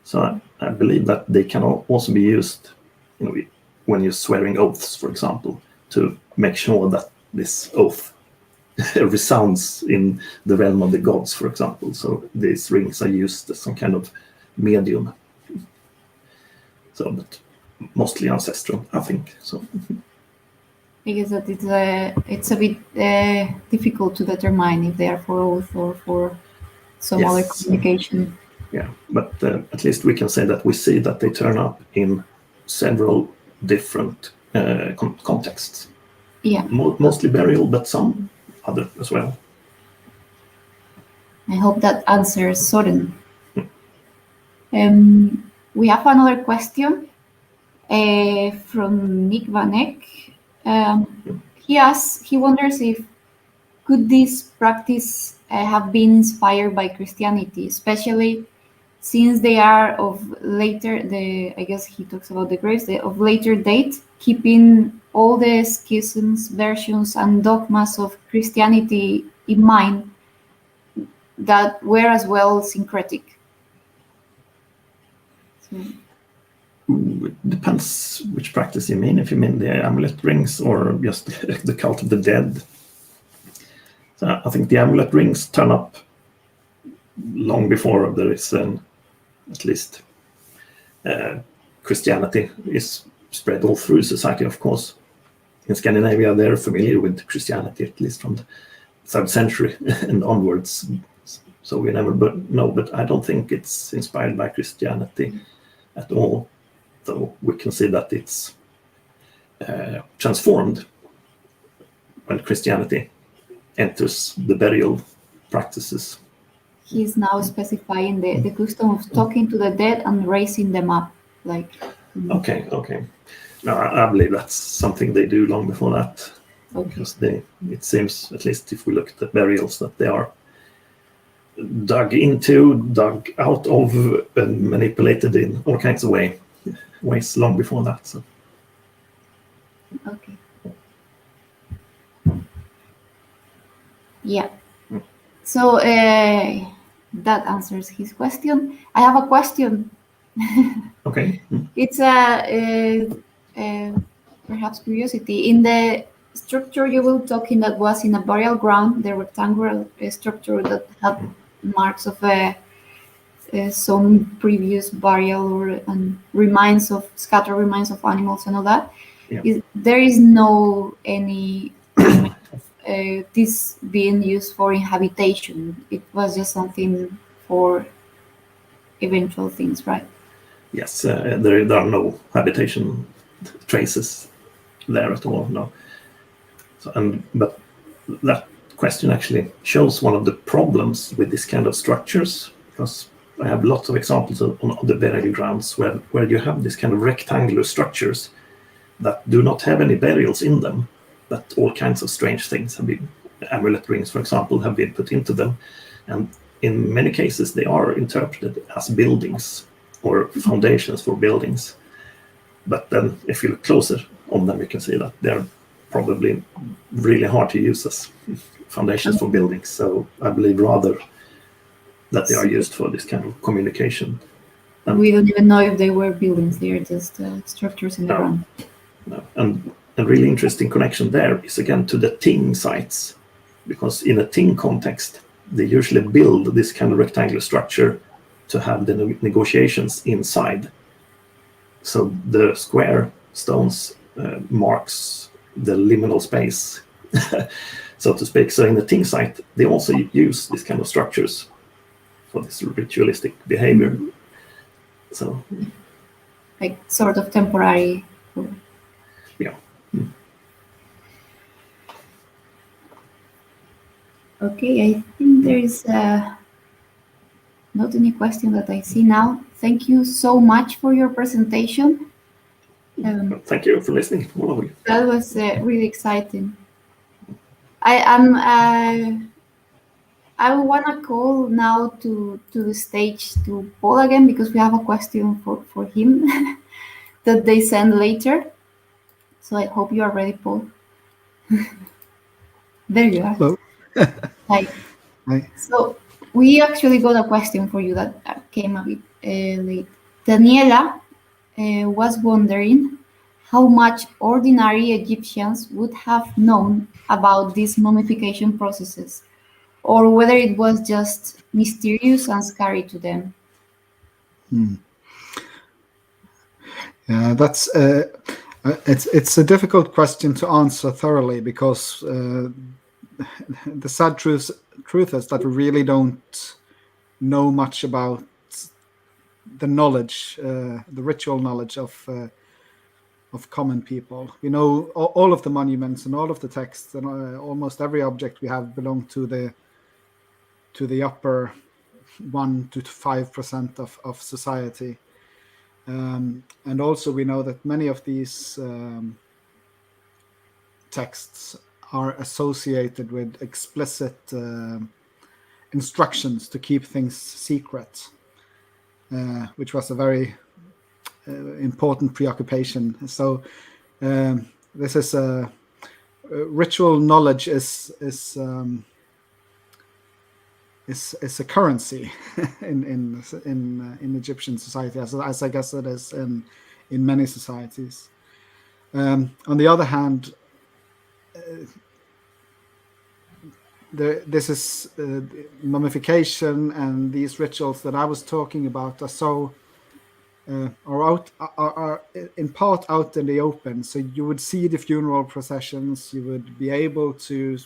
So I believe that they can also be used, when you're swearing oaths, for example, to make sure that this oath resounds in the realm of the gods, for example. So these rings are used as some kind of medium. So, but mostly ancestral, I think. So. Because it's a bit difficult to determine if they are for oath or for some other communication. Yeah, but at least we can say that we see that they turn up in several different contexts. Yeah. Mostly burial, but some other as well. I hope that answers Soren. We have another question from Nick Van Eck. He wonders if could this practice have been inspired by Christianity, especially since they are of later, I guess he talks about the graves, of later date, keeping all the schisms, versions, and dogmas of Christianity in mind that were as well syncretic. So. It depends which practice you mean. If you mean the amulet rings or just the cult of the dead. So I think the amulet rings turn up long before there is at least Christianity is spread all through society, of course. In Scandinavia, they're familiar with Christianity, at least from the 3rd century and onwards. So we never know, but I don't think it's inspired by Christianity at all. So we can see that it's transformed when Christianity enters the burial practices. He's now specifying the custom of talking to the dead and raising them up. Okay. No, I believe that's something they do long before that. Okay. Because it seems, at least if we look at the burials, that they are dug out of, and manipulated in all kinds of ways long before that. So. Okay. Yeah. So that answers his question. I have a question. Okay. It's perhaps curiosity. In the structure you were talking that was in a burial ground, the rectangular structure that had marks of some previous burial and scattered remains of animals and all that. Yeah. There is no any this being used for inhabitation. It was just something for eventual things, right? Yes, there are no habitation traces there at all. No. So, but that question actually shows one of the problems with this kind of structures, because I have lots of examples on the burial grounds where you have this kind of rectangular structures that do not have any burials in them, but all kinds of strange things have been, amulet rings, for example, have been put into them. And in many cases, they are interpreted as buildings or foundations for buildings. But then if you look closer on them, you can see that they're probably really hard to use as foundations for buildings. So I believe rather that they are used for this kind of communication. And we don't even know if they were buildings. They are just structures in the ground. No. And a really interesting connection there is again to the ting sites, because in a ting context, they usually build this kind of rectangular structure to have the negotiations inside. So the square stones marks the liminal space, so to speak. So in the Ting site, they also use this kind of structures for this ritualistic behavior. So, like sort of temporary. Yeah. Okay, I think there is not any question that I see now. Thank you so much for your presentation. Thank you for listening, all of you. That was really exciting. I want to call now to the stage to Pål again, because we have a question for him that they send later. So I hope you are ready, Pål. There you are. Hello. Hi. Hi. So we actually got a question for you that came a bit late. Daniela was wondering how much ordinary Egyptians would have known about these mummification processes, or whether it was just mysterious and scary to them. Yeah, that's it's a difficult question to answer thoroughly, because the sad truth is that we really don't know much about the knowledge, the ritual knowledge of common people. We know all of the monuments and all of the texts, and almost every object we have belong to the upper 1 to 5% of society. And also we know that many of these texts are associated with explicit instructions to keep things secret, which was a very important preoccupation. So this is ritual knowledge is a currency in Egyptian society, as I guess it is in many societies. On the other hand, this is mummification, and these rituals that I was talking about are so are in part out in the open. So you would see the funeral processions. You would be able to,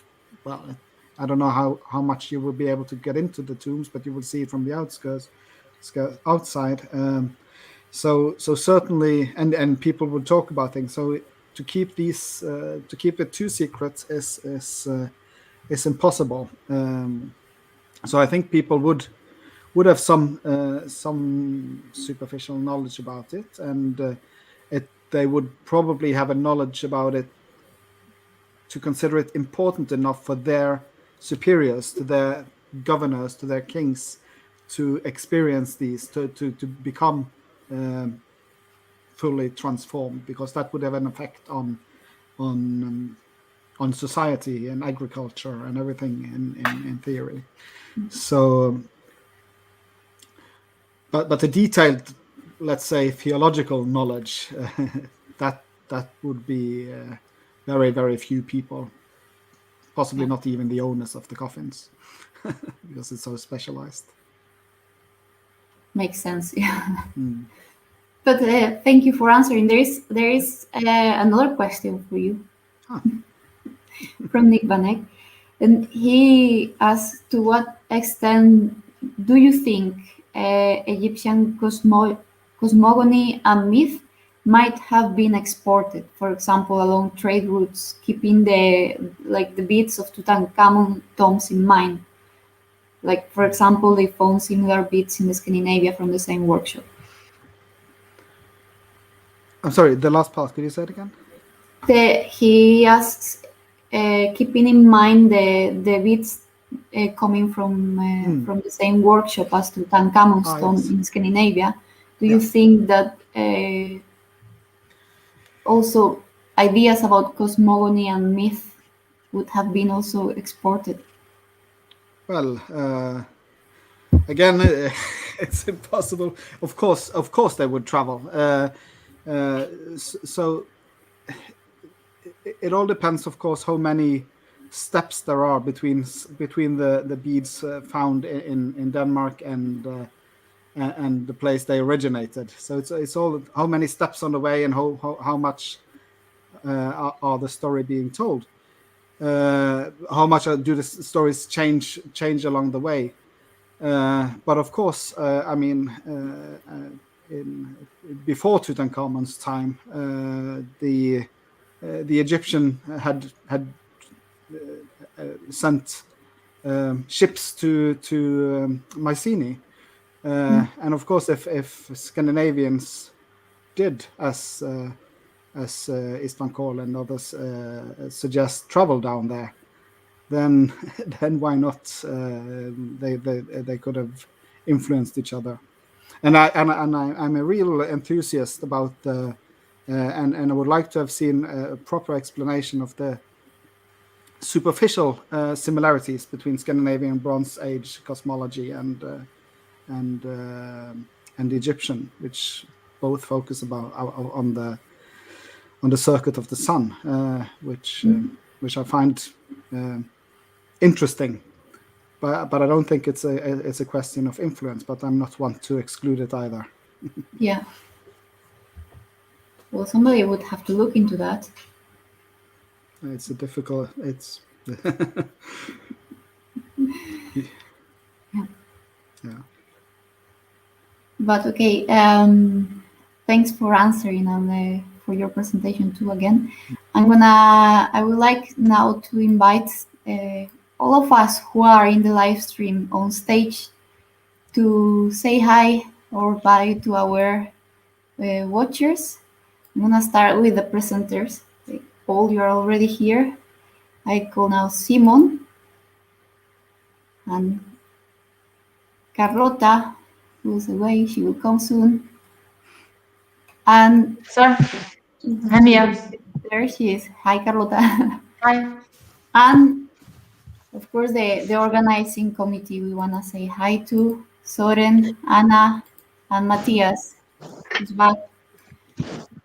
well, I don't know how much you would be able to get into the tombs, but you would see it from the outskirts, outside. So certainly, and people would talk about things. So to keep these, to keep it too secret is impossible. So I think people would have some superficial knowledge about it, and they would probably have a knowledge about it to consider it important enough for their superiors, to their governors, to their kings, to experience these, to become fully transformed, because that would have an effect on society and agriculture and everything in theory. So, but the detailed, let's say, theological knowledge, that would be very, very few people, possibly not even the owners of the coffins, because it's so specialized. Makes sense, yeah. But thank you for answering. There is another question for you from Nick Vanek, and he asks, to what extent do you think Egyptian cosmogony and myth might have been exported, for example, along trade routes, keeping the beads of Tutankhamun tombs in mind? Like, for example, they found similar beads in Scandinavia from the same workshop. I'm sorry, the last part, could you say it again? He asks, keeping in mind the beads coming from the same workshop as Tutankhamun's tomb in Scandinavia, do you think that also ideas about cosmogony and myth would have been also exported? Well, again, it's impossible. Of course, they would travel. So it all depends, of course, how many steps there are between the beads found in Denmark and and the place they originated. So it's all how many steps on the way and how much are the story being told. How much do the stories change along the way? But of course, I mean, before Tutankhamun's time, the Egyptian had sent ships to Mycenae, and of course, if Scandinavians did as Istvan Kol and others suggest travel down there, then why not? They could have influenced each other. And I'm a real enthusiast about and I would like to have seen a proper explanation of the superficial similarities between Scandinavian Bronze Age cosmology and Egyptian, which both focus on the circuit of the sun, which I find interesting, but I don't think it's a question of influence. But I'm not one to exclude it either. Yeah. Well, somebody would have to look into that. It's a difficult. It's yeah. But okay. Thanks for answering and for your presentation too. Again, I would like now to invite all of us who are in the live stream on stage to say hi or bye to our watchers. I'm gonna start with the presenters. Pål, you're already here. I call now Simon and Carlota, who's away. She will come soon. And Sir, I'm here. There she is. Hi, Carlota. Hi. And of course, the organizing committee, we want to say hi to Soren, Anna, and Matthias, who's back.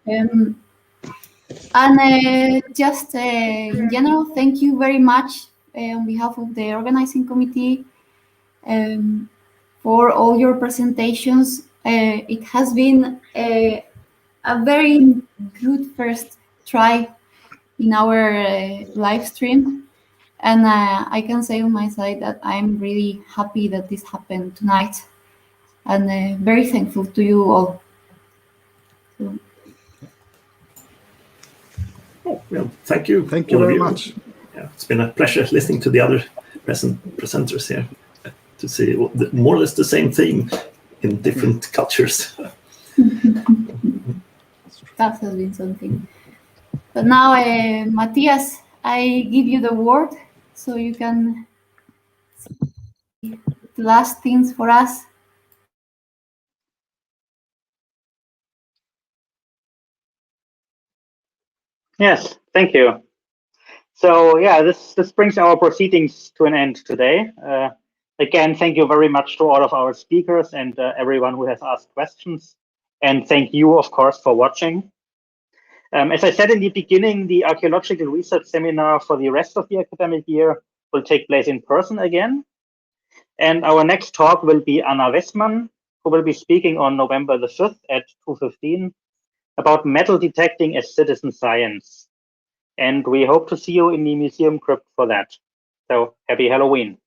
And just in general, thank you very much on behalf of the organizing committee for all your presentations. It has been a very good first try in our live stream. And I can say on my side that I'm really happy that this happened tonight, and very thankful to you all. So. Oh, well, thank you. Thank you very much. Yeah, it's been a pleasure listening to the other presenters here to see more or less the same theme in different cultures. That has been something. But now, Matthias, I give you the word so you can say the last things for us. Yes, thank you. So yeah, this brings our proceedings to an end today. Again, thank you very much to all of our speakers and everyone who has asked questions. And thank you, of course, for watching. As I said in the beginning, the Archaeological Research Seminar for the rest of the academic year will take place in person again. And our next talk will be Anna Westman, who will be speaking on November the 5th at 2:15 about metal detecting as citizen science. And we hope to see you in the museum crypt for that. So happy Halloween.